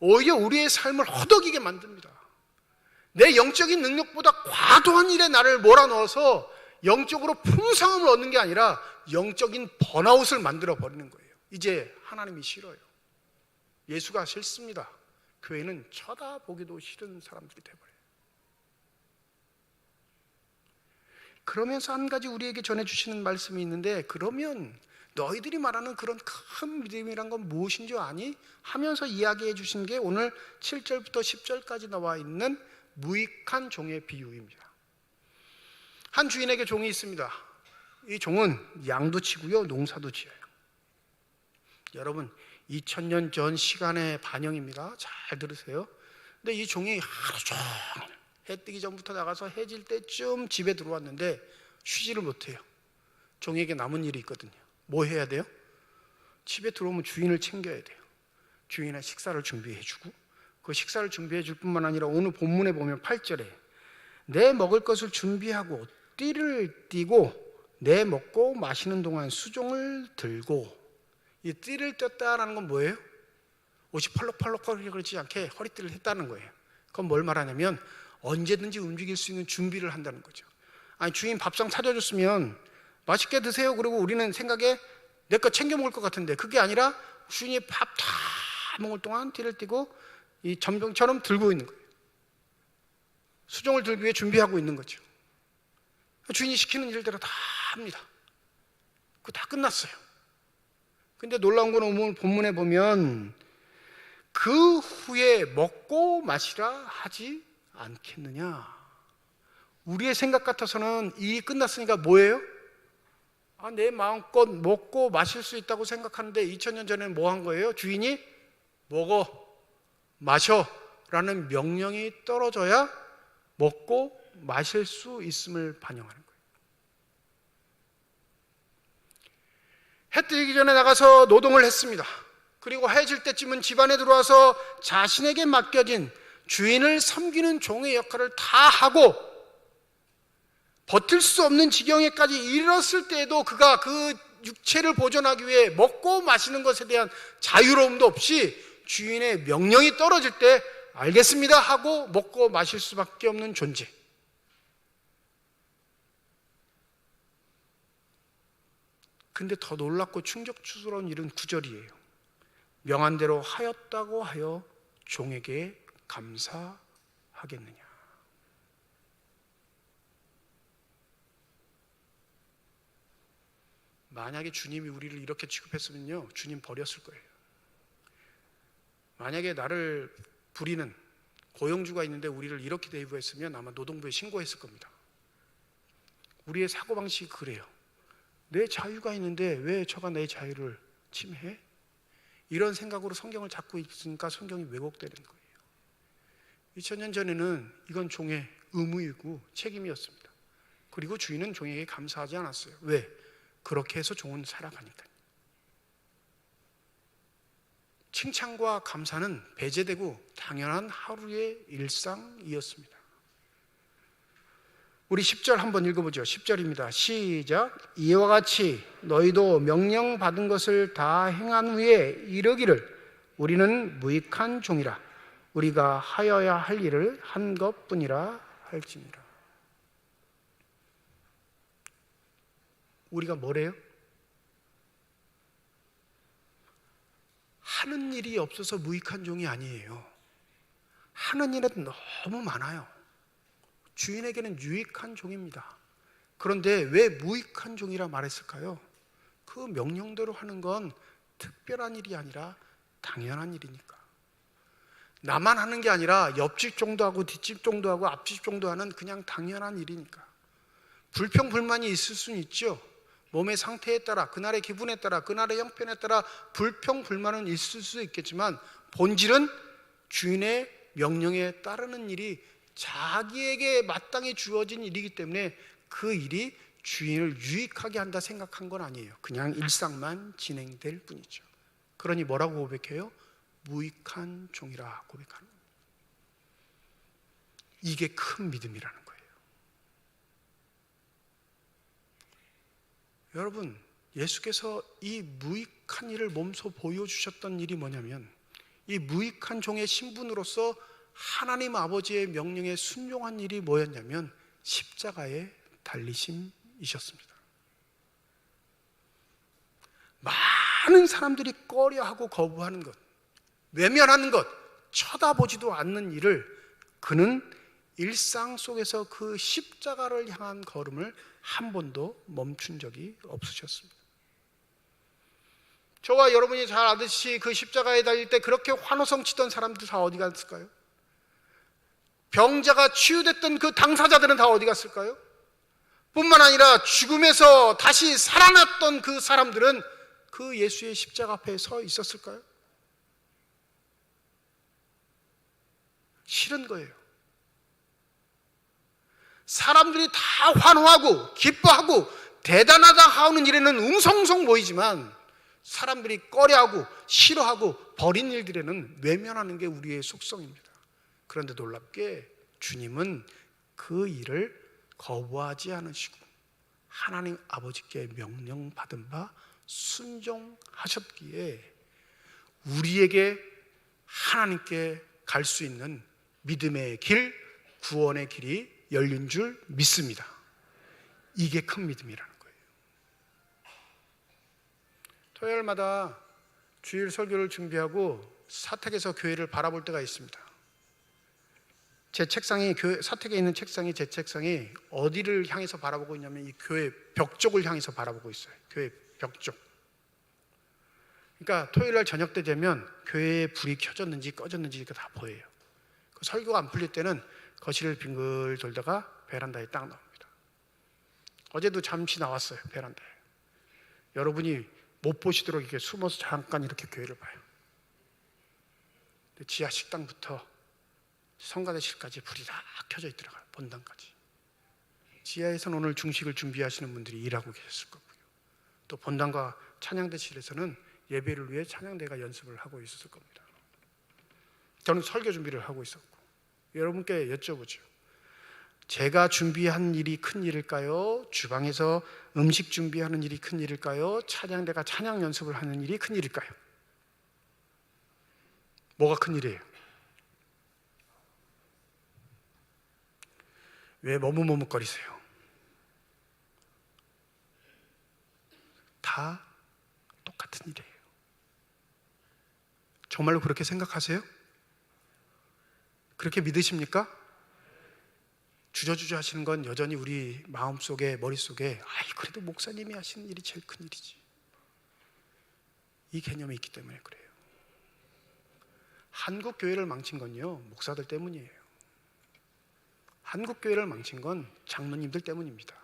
오히려 우리의 삶을 허덕이게 만듭니다. 내 영적인 능력보다 과도한 일에 나를 몰아넣어서 영적으로 풍성함을 얻는 게 아니라 영적인 번아웃을 만들어 버리는 거예요. 이제 하나님이 싫어요. 예수가 싫습니다. 교회는 쳐다보기도 싫은 사람들이 돼버려요. 그러면서 한 가지 우리에게 전해주시는 말씀이 있는데, 그러면 너희들이 말하는 그런 큰 믿음이란 건 무엇인 줄 아니? 하면서 이야기해 주신 게 오늘 7절부터 10절까지 나와 있는 무익한 종의 비유입니다. 한 주인에게 종이 있습니다. 이 종은 양도 치고요, 농사도 지어요. 여러분, 2000년 전 시간의 반영입니다. 잘 들으세요. 근데 이 종이 하루 종일 해 뜨기 전부터 나가서 해질 때쯤 집에 들어왔는데 쉬지를 못해요. 종에게 남은 일이 있거든요. 뭐 해야 돼요? 집에 들어오면 주인을 챙겨야 돼요. 주인의 식사를 준비해 주고, 그 식사를 준비해 줄 뿐만 아니라 오늘 본문에 보면 8절에 내 먹을 것을 준비하고 띠를 띠고 내 먹고 마시는 동안 수종을 들고. 이 띠를 떴다라는 건 뭐예요? 옷이 펄럭펄럭거리지 않게 허리띠를 했다는 거예요. 그건 뭘 말하냐면 언제든지 움직일 수 있는 준비를 한다는 거죠. 아니, 주인 밥상 차려줬으면 맛있게 드세요. 그리고 우리는 생각에 내 거 챙겨 먹을 것 같은데, 그게 아니라 주인이 밥 다 먹을 동안 띠를 띠고 이 전병처럼 들고 있는 거예요. 수종을 들기 위해 준비하고 있는 거죠. 주인이 시키는 일대로 다 합니다. 그거 다 끝났어요. 근데 놀라운 건 오늘 본문에 보면 그 후에 먹고 마시라 하지 않겠느냐. 우리의 생각 같아서는 일이 끝났으니까 뭐예요? 내 마음껏 먹고 마실 수 있다고 생각하는데 2000년 전에는 뭐 한 거예요? 주인이 먹어, 마셔 라는 명령이 떨어져야 먹고 마실 수 있음을 반영하는 거예요. 해 뜨기 전에 나가서 노동을 했습니다. 그리고 해 질 때쯤은 집안에 들어와서 자신에게 맡겨진 주인을 섬기는 종의 역할을 다 하고 버틸 수 없는 지경에까지 이르렀을 때에도 그가 그 육체를 보존하기 위해 먹고 마시는 것에 대한 자유로움도 없이 주인의 명령이 떨어질 때 알겠습니다 하고 먹고 마실 수밖에 없는 존재. 근데 더 놀랍고 충격스러운 일은 9절이에요. 명한 대로 하였다고 하여 종에게 감사하겠느냐. 만약에 주님이 우리를 이렇게 취급했으면요, 주님 버렸을 거예요. 만약에 나를 부리는 고용주가 있는데 우리를 이렇게 대우했으면 아마 노동부에 신고했을 겁니다. 우리의 사고방식이 그래요. 내 자유가 있는데 왜 저가 내 자유를 침해해? 이런 생각으로 성경을 잡고 있으니까 성경이 왜곡되는 거예요. 2000년 전에는 이건 종의 의무이고 책임이었습니다. 그리고 주인은 종에게 감사하지 않았어요. 왜? 그렇게 해서 종은 살아가니까. 칭찬과 감사는 배제되고 당연한 하루의 일상이었습니다. 우리 10절 한번 읽어보죠. 10절입니다. 시작. 이와 같이 너희도 명령받은 것을 다 행한 후에 이르기를 우리는 무익한 종이라 우리가 하여야 할 일을 한 것뿐이라 할지니라. 우리가 뭐래요? 하는 일이 없어서 무익한 종이 아니에요. 하는 일은 너무 많아요. 주인에게는 유익한 종입니다. 그런데 왜 무익한 종이라 말했을까요? 그 명령대로 하는 건 특별한 일이 아니라 당연한 일이니까. 나만 하는 게 아니라 옆집 정도 하고 뒷집 정도 하고 앞집 정도 하는 그냥 당연한 일이니까. 불평불만이 있을 수는 있죠. 몸의 상태에 따라, 그날의 기분에 따라, 그날의 형편에 따라 불평불만은 있을 수 있겠지만 본질은 주인의 명령에 따르는 일이 자기에게 마땅히 주어진 일이기 때문에 그 일이 주인을 유익하게 한다 생각한 건 아니에요. 그냥 일상만 진행될 뿐이죠. 그러니 뭐라고 고백해요? 무익한 종이라 고백하는 겁니다. 이게 큰 믿음이라는 거예요. 여러분, 예수께서 이 무익한 일을 몸소 보여주셨던 일이 뭐냐면 이 무익한 종의 신분으로서 하나님 아버지의 명령에 순종한 일이 뭐였냐면 십자가에 달리심이셨습니다. 많은 사람들이 꺼려하고 거부하는 것, 외면하는 것, 쳐다보지도 않는 일을 그는 일상 속에서 그 십자가를 향한 걸음을 한 번도 멈춘 적이 없으셨습니다. 저와 여러분이 잘 아듯이 그 십자가에 달릴 때 그렇게 환호성 치던 사람들 다 어디 갔을까요? 병자가 치유됐던 그 당사자들은 다 어디 갔을까요? 뿐만 아니라 죽음에서 다시 살아났던 그 사람들은 그 예수의 십자가 앞에 서 있었을까요? 싫은 거예요. 사람들이 다 환호하고 기뻐하고 대단하다 하는 일에는 웅성웅성 모이지만 사람들이 꺼려하고 싫어하고 버린 일들에는 외면하는 게 우리의 속성입니다. 그런데 놀랍게 주님은 그 일을 거부하지 않으시고 하나님 아버지께 명령받은 바 순종하셨기에 우리에게 하나님께 갈 수 있는 믿음의 길, 구원의 길이 열린 줄 믿습니다. 이게 큰 믿음이라는 거예요. 토요일마다 주일 설교를 준비하고 사택에서 교회를 바라볼 때가 있습니다. 제 책상이 사택에 있는 책상이 제 책상이 어디를 향해서 바라보고 있냐면 이 교회 벽 쪽을 향해서 바라보고 있어요. 교회 벽 쪽. 그러니까 토요일 날 저녁 때 되면 교회에 불이 켜졌는지 꺼졌는지 다 보여요. 그 설교가 안 풀릴 때는 거실을 빙글 돌다가 베란다에 딱 나옵니다. 어제도 잠시 나왔어요. 베란다에. 여러분이 못 보시도록 이렇게 숨어서 잠깐 이렇게 교회를 봐요. 지하 식당부터 성가대실까지 불이 다 켜져 있더라고요. 본당까지. 지하에서는 오늘 중식을 준비하시는 분들이 일하고 계셨을 거고요. 또 본당과 찬양대실에서는 예배를 위해 찬양대가 연습을 하고 있었을 겁니다. 저는 설교 준비를 하고 있었고, 여러분께 여쭤보죠. 제가 준비한 일이 큰 일일까요? 주방에서 음식 준비하는 일이 큰 일일까요? 찬양대가 찬양 연습을 하는 일이 큰 일일까요? 뭐가 큰 일이에요? 왜 머뭇머뭇거리세요? 다 똑같은 일이에요. 정말로 그렇게 생각하세요? 그렇게 믿으십니까? 주저주저 하시는 건 여전히 우리 마음속에, 머릿속에 그래도 목사님이 하시는 일이 제일 큰 일이지, 이 개념이 있기 때문에 그래요. 한국 교회를 망친 건요, 목사들 때문이에요. 한국 교회를 망친 건 장로님들 때문입니다.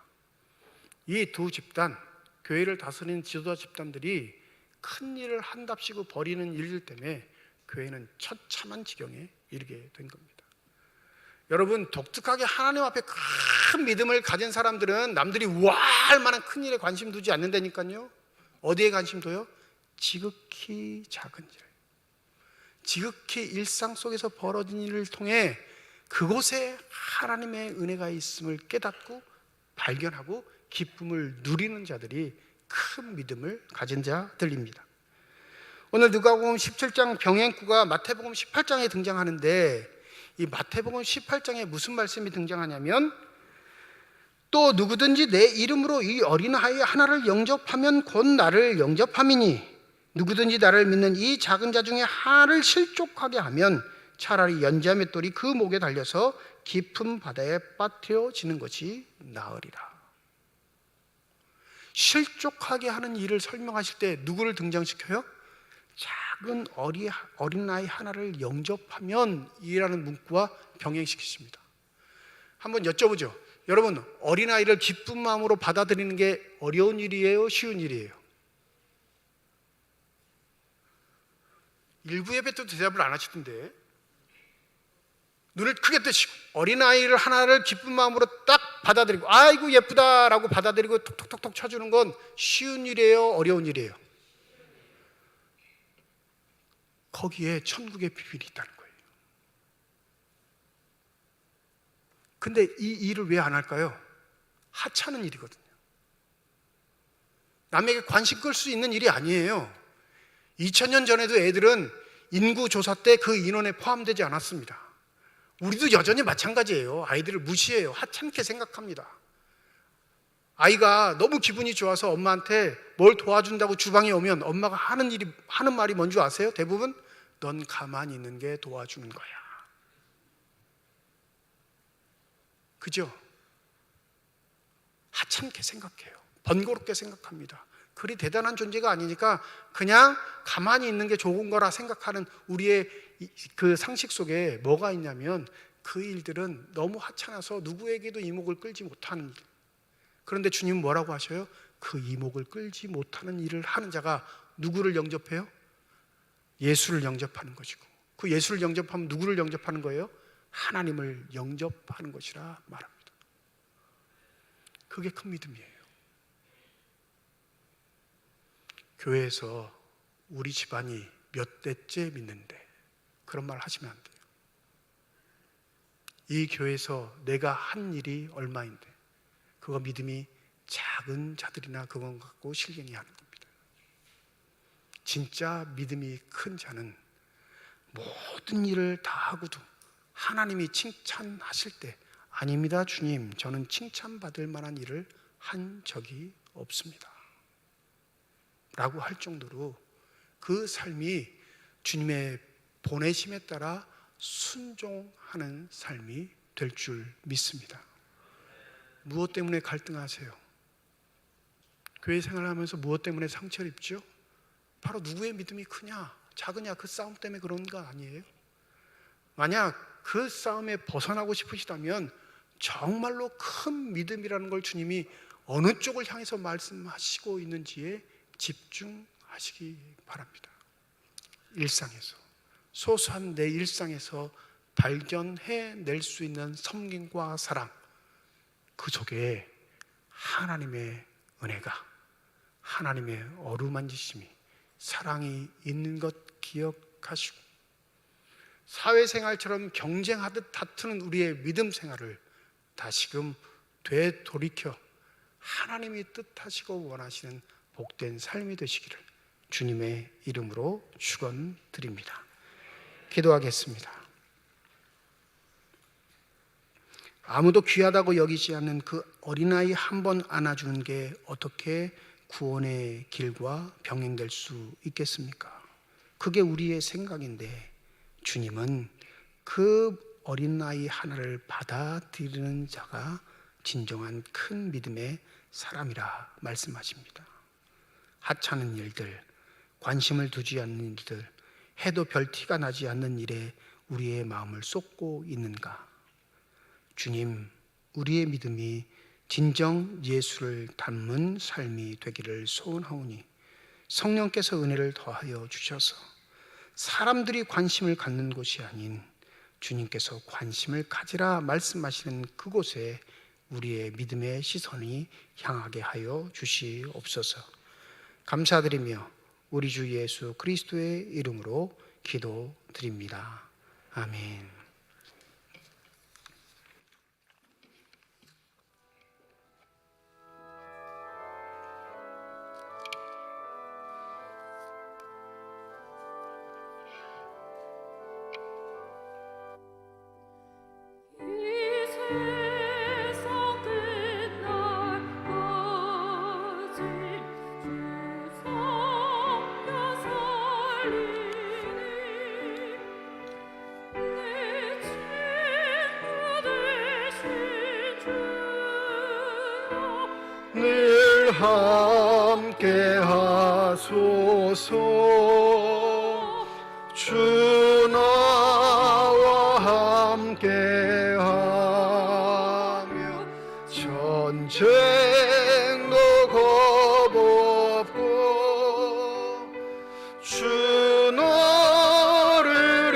이 두 집단, 교회를 다스리는 지도자 집단들이 큰 일을 한답시고 벌이는 일들 때문에 교회는 처참한 지경에 이르게 된 겁니다. 여러분, 독특하게 하나님 앞에 큰 믿음을 가진 사람들은 남들이 우아할 만한 큰 일에 관심 두지 않는다니까요. 어디에 관심 둬요? 지극히 작은 일, 지극히 일상 속에서 벌어진 일을 통해 그곳에 하나님의 은혜가 있음을 깨닫고 발견하고 기쁨을 누리는 자들이 큰 믿음을 가진 자들입니다. 오늘 누가복음 17장 병행구가 마태복음 18장에 등장하는데, 이 마태복음 18장에 무슨 말씀이 등장하냐면, 또 누구든지 내 이름으로 이 어린아이 하나를 영접하면 곧 나를 영접함이니 누구든지 나를 믿는 이 작은 자 중에 하나를 실족하게 하면 차라리 연자 맷돌이 그 목에 달려서 깊은 바다에 빠뜨려지는 것이 나으리라. 실족하게 하는 일을 설명하실 때 누구를 등장시켜요? 작은 어린아이 하나를 영접하면 이라는 문구와 병행시키십니다. 한번 여쭤보죠. 여러분, 어린아이를 기쁜 마음으로 받아들이는 게 어려운 일이에요? 쉬운 일이에요? 일부 예배 때 대답을 안 하시던데, 눈을 크게 뜨시고 어린아이를 하나를 기쁜 마음으로 딱 받아들이고 아이고 예쁘다라고 받아들이고 톡톡톡톡 쳐주는 건 쉬운 일이에요? 어려운 일이에요? 거기에 천국의 비밀이 있다는 거예요. 근데 이 일을 왜 안 할까요? 하찮은 일이거든요. 남에게 관심 끌 수 있는 일이 아니에요. 2000년 전에도 애들은 인구조사 때 그 인원에 포함되지 않았습니다. 우리도 여전히 마찬가지예요. 아이들을 무시해요. 하찮게 생각합니다. 아이가 너무 기분이 좋아서 엄마한테 뭘 도와준다고 주방에 오면 엄마가 하는 말이 뭔지 아세요? 대부분 넌 가만히 있는 게 도와주는 거야. 그죠? 하찮게 생각해요. 번거롭게 생각합니다. 그리 대단한 존재가 아니니까 그냥 가만히 있는 게 좋은 거라 생각하는 우리의 그 상식 속에 뭐가 있냐면, 그 일들은 너무 하찮아서 누구에게도 이목을 끌지 못하는 일. 그런데 주님은 뭐라고 하셔요? 그 이목을 끌지 못하는 일을 하는 자가 누구를 영접해요? 예수를 영접하는 것이고, 그 예수를 영접하면 누구를 영접하는 거예요? 하나님을 영접하는 것이라 말합니다. 그게 큰 믿음이에요. 교회에서 우리 집안이 몇 대째 믿는데 그런 말 하시면 안 돼요. 이 교회에서 내가 한 일이 얼마인데 그거 믿음이 작은 자들이나 그건 갖고 실갱이 하는 겁니다. 진짜 믿음이 큰 자는 모든 일을 다 하고도 하나님이 칭찬하실 때 아닙니다 주님, 저는 칭찬받을 만한 일을 한 적이 없습니다 라고 할 정도로 그 삶이 주님의 보내심에 따라 순종하는 삶이 될 줄 믿습니다. 무엇 때문에 갈등하세요? 교회 생활하면서 무엇 때문에 상처를 입죠? 바로 누구의 믿음이 크냐 작으냐 그 싸움 때문에 그런 거 아니에요? 만약 그 싸움에 벗어나고 싶으시다면 정말로 큰 믿음이라는 걸 주님이 어느 쪽을 향해서 말씀하시고 있는지에 집중하시기 바랍니다. 일상에서, 소소한 내 일상에서 발견해낼 수 있는 섬김과 사랑, 그 속에 하나님의 은혜가, 하나님의 어루만지심이, 사랑이 있는 것 기억하시고, 사회생활처럼 경쟁하듯 다투는 우리의 믿음 생활을 다시금 되돌이켜 하나님이 뜻하시고 원하시는 복된 삶이 되시기를 주님의 이름으로 축원드립니다. 기도하겠습니다. 아무도 귀하다고 여기지 않는 그 어린아이 한 번 안아주는 게 어떻게 구원의 길과 병행될 수 있겠습니까? 그게 우리의 생각인데 주님은 그 어린아이 하나를 받아들이는 자가 진정한 큰 믿음의 사람이라 말씀하십니다. 하찮은 일들, 관심을 두지 않는 일들, 해도 별 티가 나지 않는 일에 우리의 마음을 쏟고 있는가? 주님, 우리의 믿음이 진정 예수를 닮은 삶이 되기를 소원하오니 성령께서 은혜를 더하여 주셔서 사람들이 관심을 갖는 곳이 아닌 주님께서 관심을 가지라 말씀하시는 그곳에 우리의 믿음의 시선이 향하게 하여 주시옵소서. 감사드리며 우리 주 예수 그리스도의 이름으로 기도드립니다. 아멘. 늘 함께 하소서. 주 나와 함께 하며 전쟁도 겁없고 주 너를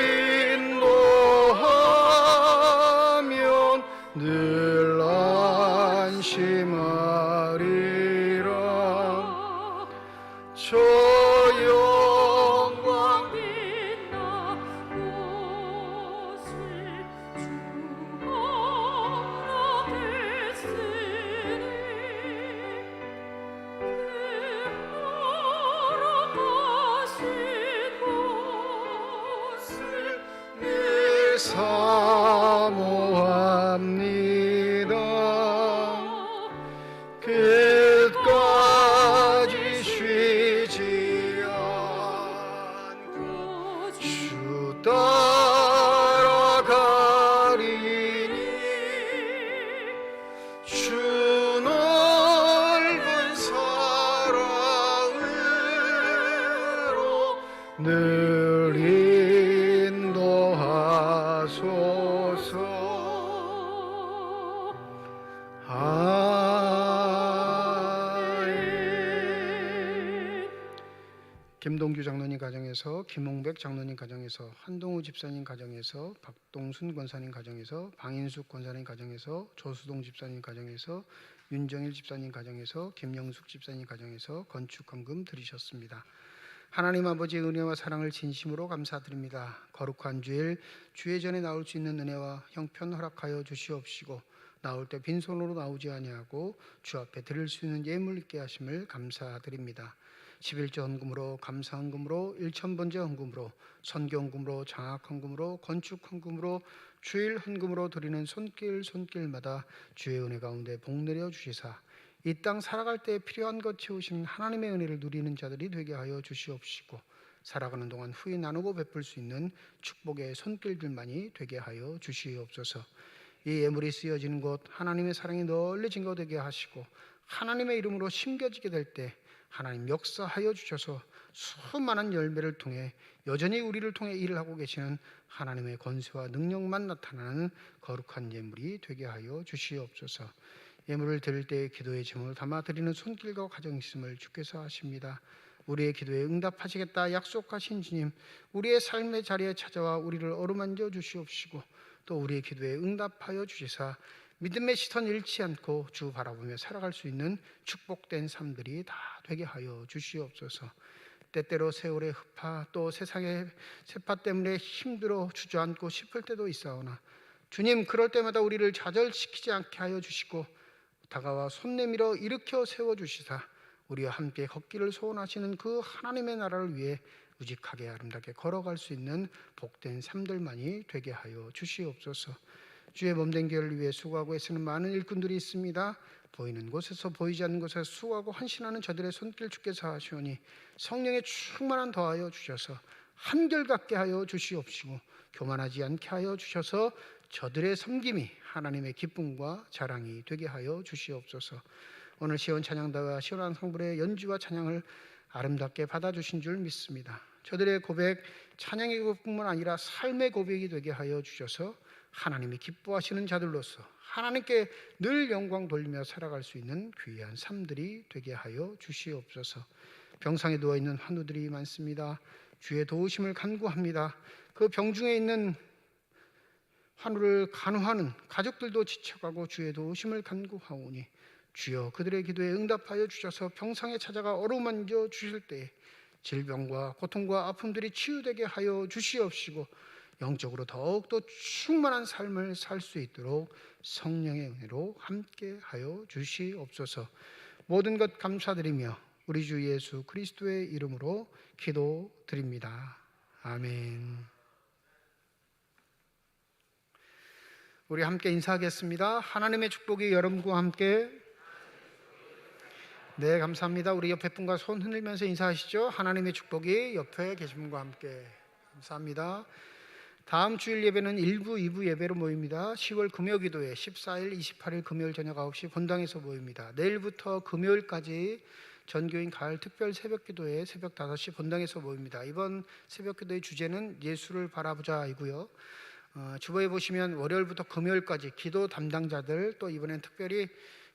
인도하면 늘 안심하리라. 저 영광 빛나 곳을 주가 됐으니 걸어가신 곳을 늘 사모합니다. 끝까지 쉬지 않고 주 따라가리니 주 넓은 사랑으로 늘 인도하소서. 김동규 장로님 가정에서, 김홍백 장로님 가정에서, 한동우 집사님 가정에서, 박동순 권사님 가정에서, 방인숙 권사님 가정에서, 조수동 집사님 가정에서, 윤정일 집사님 가정에서, 김영숙 집사님 가정에서 건축 헌금 드리셨습니다. 하나님 아버지의 은혜와 사랑을 진심으로 감사드립니다. 거룩한 주일 주의 전에 나올 수 있는 은혜와 형편 허락하여 주시옵시고 나올 때 빈손으로 나오지 아니하고 주 앞에 드릴 수 있는 예물 있게 하심을 감사드립니다. 11조 헌금으로, 감사 헌금으로, 일천번제 헌금으로, 선교 헌금으로, 장학 헌금으로, 건축 헌금으로, 주일 헌금으로 드리는 손길마다 주의 은혜 가운데 복 내려 주시사 이 땅 살아갈 때 필요한 것 채우신 하나님의 은혜를 누리는 자들이 되게 하여 주시옵시고 살아가는 동안 후에 나누고 베풀 수 있는 축복의 손길들만이 되게 하여 주시옵소서. 이 예물이 쓰여지는 곳 하나님의 사랑이 널리 증거되게 하시고 하나님의 이름으로 심겨지게 될 때 하나님 역사하여 주셔서 수많은 열매를 통해 여전히 우리를 통해 일을 하고 계시는 하나님의 권세와 능력만 나타나는 거룩한 예물이 되게 하여 주시옵소서. 예물을 드릴 때 기도의 제목을 담아 드리는 손길과 가정이 있음을 주께서 아십니다. 우리의 기도에 응답하시겠다 약속하신 주님, 우리의 삶의 자리에 찾아와 우리를 어루만져 주시옵시고 또 우리의 기도에 응답하여 주시사 믿음의 시선 잃지 않고 주 바라보며 살아갈 수 있는 축복된 삶들이 다 되게 하여 주시옵소서. 때때로 세월의 흡파 또 세상의 세파 때문에 힘들어 주저앉고 싶을 때도 있사오나 주님, 그럴 때마다 우리를 좌절시키지 않게 하여 주시고 다가와 손 내밀어 일으켜 세워주시사 우리와 함께 걷기를 소원하시는 그 하나님의 나라를 위해 우직하게 아름답게 걸어갈 수 있는 복된 삶들만이 되게 하여 주시옵소서. 주의 몸된 교회를 위해 수고하고 애쓰는 많은 일꾼들이 있습니다. 보이는 곳에서 보이지 않는 곳에서 수고하고 헌신하는 저들의 손길 주께서 하시오니 성령의 충만한 더하여 주셔서 한결같게 하여 주시옵시고 교만하지 않게 하여 주셔서 저들의 섬김이 하나님의 기쁨과 자랑이 되게 하여 주시옵소서. 오늘 시온 찬양단과 시온한 성불의 연주와 찬양을 아름답게 받아주신 줄 믿습니다. 저들의 고백, 찬양의 고백뿐만 아니라 삶의 고백이 되게 하여 주셔서 하나님이 기뻐하시는 자들로서 하나님께 늘 영광 돌리며 살아갈 수 있는 귀한 삶들이 되게 하여 주시옵소서. 병상에 누워있는 환우들이 많습니다. 주의 도우심을 간구합니다. 그 병중에 있는 환우를 간호하는 가족들도 지쳐가고 주의 도우심을 간구하오니 주여 그들의 기도에 응답하여 주셔서 병상에 찾아가 어루만져 주실 때에 질병과 고통과 아픔들이 치유되게 하여 주시옵시고 영적으로 더욱더 충만한 삶을 살 수 있도록 성령의 은혜로 함께 하여 주시옵소서. 모든 것 감사드리며 우리 주 예수 그리스도의 이름으로 기도드립니다. 아멘. 우리 함께 인사하겠습니다. 하나님의 축복이 여러분과 함께. 네, 감사합니다. 우리 옆에 분과 손 흔들면서 인사하시죠. 하나님의 축복이 옆에 계신 분과 함께. 감사합니다. 다음 주일 예배는 1부, 2부 예배로 모입니다. 10월 금요기도회 14일, 28일 금요일 저녁 9시 본당에서 모입니다. 내일부터 금요일까지 전교인 가을 특별 새벽기도회 새벽 5시 본당에서 모입니다. 이번 새벽기도의 주제는 예수를 바라보자이고요. 주보에 보시면 월요일부터 금요일까지 기도 담당자들 또 이번엔 특별히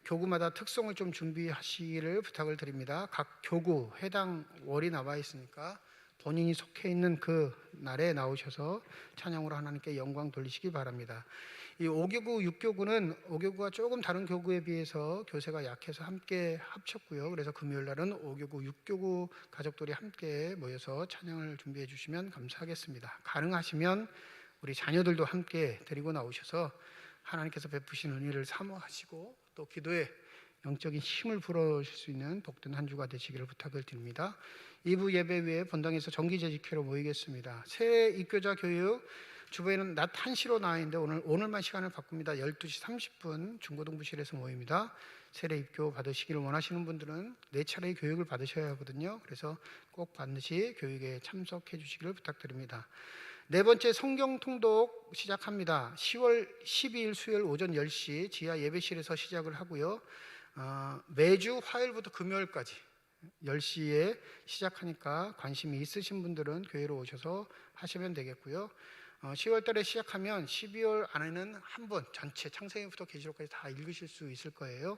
교구마다 특송을 좀 준비하시기를 부탁을 드립니다. 각 교구 해당 월이 나와 있으니까 본인이 속해 있는 그 날에 나오셔서 찬양으로 하나님께 영광 돌리시기 바랍니다. 이 5교구, 6교구는 5교구가 조금 다른 교구에 비해서 교세가 약해서 함께 합쳤고요. 그래서 금요일 날은 5교구, 6교구 가족들이 함께 모여서 찬양을 준비해 주시면 감사하겠습니다. 가능하시면 우리 자녀들도 함께 데리고 나오셔서 하나님께서 베푸신 은혜를 사모하시고 또 기도에 영적인 힘을 불어주실 수 있는 복된 한 주가 되시기를 부탁을 드립니다. 2부 예배 위에 본당에서 정기재직회로 모이겠습니다. 새 입교자 교육 주보에는 낮 1시로 나와 있는데 오늘만 시간을 바꿉니다. 12시 30분 중고등부실에서 모입니다. 세례 입교 받으시기를 원하시는 분들은 4차례의 교육을 받으셔야 하거든요. 그래서 꼭 반드시 교육에 참석해 주시기를 부탁드립니다. 네 번째 성경 통독 시작합니다. 10월 12일 수요일 오전 10시 지하 예배실에서 시작을 하고요. 매주 화요일부터 금요일까지 10시에 시작하니까 관심이 있으신 분들은 교회로 오셔서 하시면 되겠고요. 10월 달에 시작하면 12월 안에는 한 번 전체 창세기부터 계시록까지 다 읽으실 수 있을 거예요.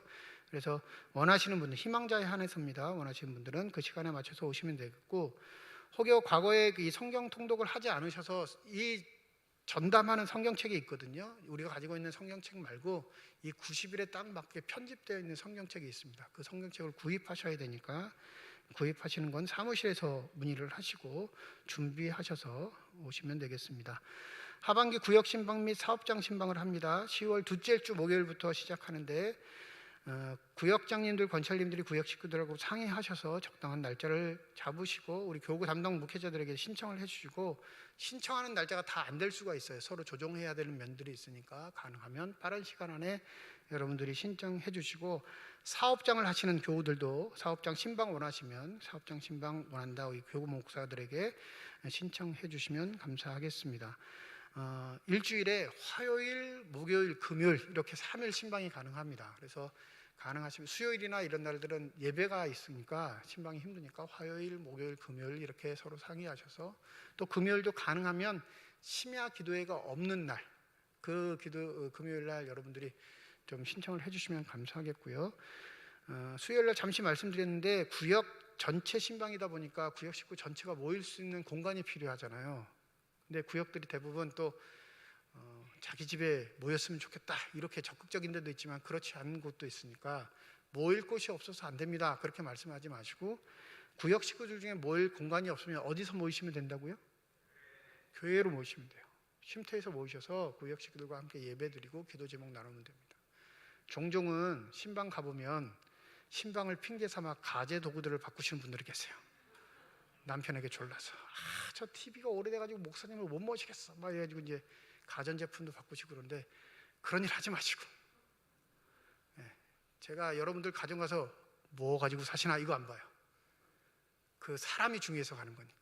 그래서 원하시는 분들, 희망자에 한해서입니다. 원하시는 분들은 그 시간에 맞춰서 오시면 되겠고, 혹여 과거에 이 성경 통독을 하지 않으셔서 이 전담하는 성경책이 있거든요. 우리가 가지고 있는 성경책 말고 이 90일에 딱 맞게 편집되어 있는 성경책이 있습니다. 그 성경책을 구입하셔야 되니까 구입하시는 건 사무실에서 문의를 하시고 준비하셔서 오시면 되겠습니다. 하반기 구역 신방 및 사업장 신방을 합니다. 10월 둘째 주 목요일부터 시작하는데 구역장님들, 권찰님들이 구역 식구들하고 상의하셔서 적당한 날짜를 잡으시고 우리 교구 담당 목회자들에게 신청을 해주시고, 신청하는 날짜가 다 안 될 수가 있어요. 서로 조정해야 되는 면들이 있으니까 가능하면 빠른 시간 안에 여러분들이 신청해 주시고, 사업장을 하시는 교우들도 사업장 신방 원하시면 사업장 신방 원한다 우리 교구 목사들에게 신청해 주시면 감사하겠습니다. 일주일에 화요일, 목요일, 금요일 이렇게 3일 신방이 가능합니다. 그래서 가능하시면 수요일이나 이런 날들은 예배가 있으니까 신방이 힘드니까 화요일, 목요일, 금요일 이렇게 서로 상의하셔서, 또 금요일도 가능하면 심야 기도회가 없는 날, 금요일 날 여러분들이 좀 신청을 해주시면 감사하겠고요. 수요일날 잠시 말씀드렸는데 구역 전체 신방이다 보니까 구역 식구 전체가 모일 수 있는 공간이 필요하잖아요. 근데 구역들이 대부분 또 자기 집에 모였으면 좋겠다 이렇게 적극적인 데도 있지만 그렇지 않은 곳도 있으니까 모일 곳이 없어서 안 됩니다 그렇게 말씀하지 마시고, 구역 식구들 중에 모일 공간이 없으면 어디서 모이시면 된다고요? 교회로 모이시면 돼요. 쉼터에서 모이셔서 구역 식구들과 함께 예배드리고 기도 제목 나누면 됩니다. 종종은 신방 가보면 신방을 핑계 삼아 가재 도구들을 바꾸시는 분들이 계세요. 남편에게 졸라서 저 TV가 오래돼가지고 목사님을 못 모시겠어 막 해가지고 이제 가전제품도 바꾸시고, 그런데 그런 일 하지 마시고, 제가 여러분들 가정 가서 뭐 가지고 사시나 이거 안 봐요. 그 사람이 중요해서 가는 거니까.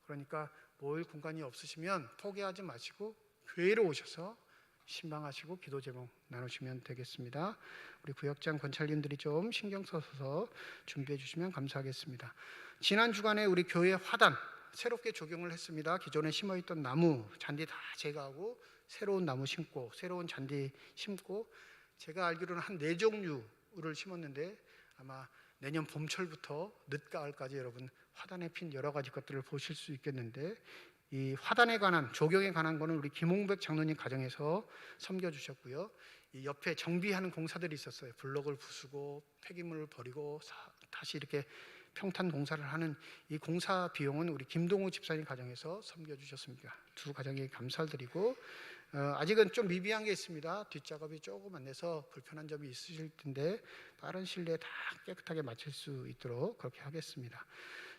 그러니까 모일 공간이 없으시면 포기하지 마시고 교회로 오셔서 신방하시고 기도 제목 나누시면 되겠습니다. 우리 구역장 권찰님들이 좀 신경 써서 준비해 주시면 감사하겠습니다. 지난 주간에 우리 교회 화단 새롭게 조경을 했습니다. 기존에 심어있던 나무 잔디 다 제거하고 새로운 나무 심고 새로운 잔디 심고, 제가 알기로는 한 4종류를 심었는데 아마 내년 봄철부터 늦가을까지 여러분 화단에 핀 여러 가지 것들을 보실 수 있겠는데, 이 화단에 관한 조경에 관한 거는 우리 김홍백 장로님 가정에서 섬겨주셨고요. 이 옆에 정비하는 공사들이 있었어요. 블록을 부수고 폐기물을 버리고 다시 이렇게 평탄 공사를 하는 이 공사 비용은 우리 김동우 집사님 가정에서 섬겨주셨습니다. 두 가정에 감사를 드리고, 아직은 좀 미비한 게 있습니다. 뒷작업이 조금 안 돼서 불편한 점이 있으실 텐데 빠른 시일 내에 다 깨끗하게 마칠 수 있도록 그렇게 하겠습니다.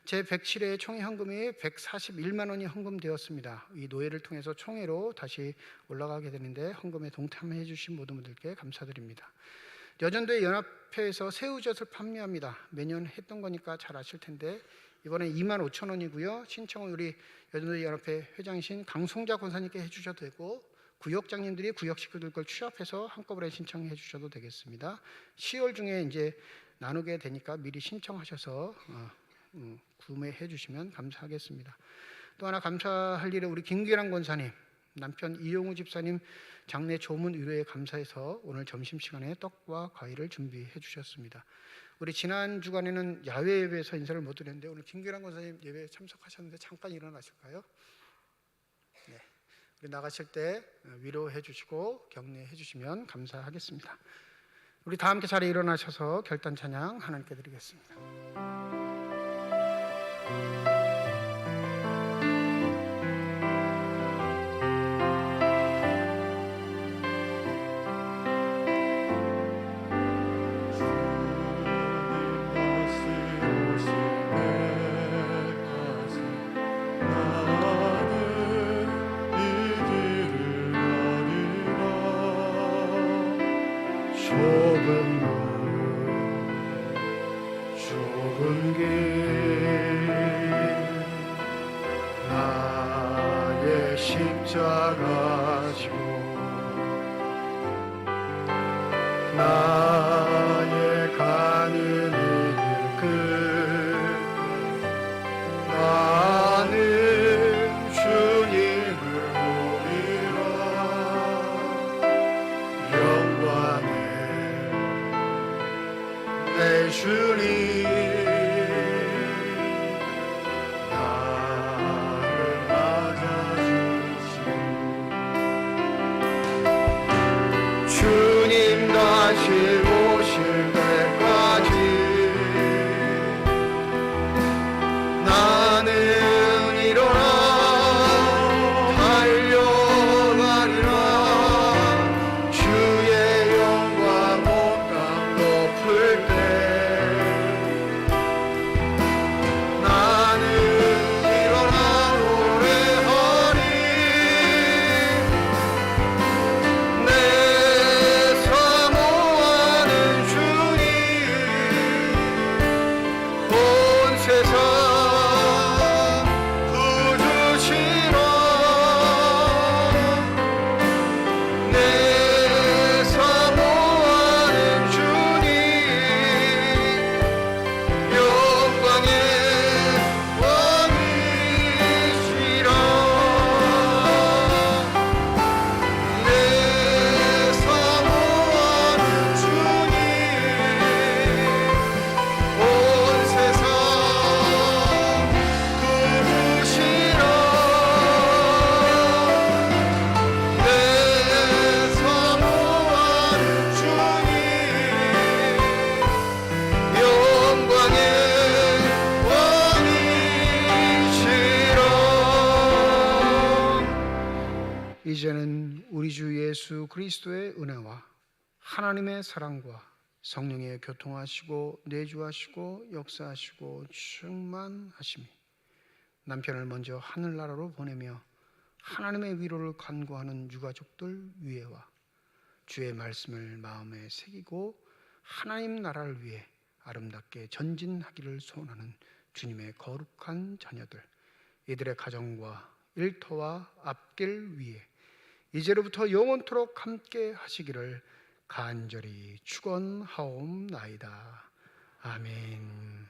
제 107회 총회 헌금이 141만 원이 헌금되었습니다. 이 노예를 통해서 총회로 다시 올라가게 되는데 헌금에 동참해 주신 모든 분들께 감사드립니다. 여전도의 연합회에서 새우젓을 판매합니다. 매년 했던 거니까 잘 아실 텐데 이번에 2만 5천 원이고요. 신청은 우리 여전도의 연합회 회장이신 강송자 권사님께 해주셔도 되고, 구역장님들이 구역 식구들 걸 취합해서 한꺼번에 신청해 주셔도 되겠습니다. 10월 중에 이제 나누게 되니까 미리 신청하셔서 구매해 주시면 감사하겠습니다. 또 하나 감사할 일은 우리 김기란 권사님, 남편 이용우 집사님 장례 조문 의뢰에 감사해서 오늘 점심시간에 떡과 과일을 준비해 주셨습니다. 우리 지난 주간에는 야외 예배에서 인사를 못 드렸는데 오늘 김기란 권사님 예배에 참석하셨는데 잠깐 일어나실까요? 네. 우리 나가실 때 위로해 주시고 격려해 주시면 감사하겠습니다. 우리 다 함께 자리에 일어나셔서 결단 찬양 하나님께 드리겠습니다. 좁은 길 나의 십자가 지고 나의 가는 이 길 나는 주님을 보리라 영광의 내 주님 나를 맞아주시고 주님 다시 오실 때까지 나는 일어나 달려가리라 주의 영광 온 땅 덮을 때 내 사모 안에 이제는 우리 주 예수 그리스도의 은혜와 하나님의 사랑과 성령의 교통하시고 내주하시고 역사하시고 충만하심이 남편을 먼저 하늘나라로 보내며 하나님의 위로를 간구하는 유가족들 위에와 주의 말씀을 마음에 새기고 하나님 나라를 위해 아름답게 전진하기를 소원하는 주님의 거룩한 자녀들, 이들의 가정과 일터와 앞길 위에 이제로부터 영원토록 함께 하시기를 간절히 축원하옵나이다. 아멘.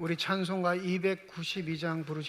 우리 찬송가 292장 부르시면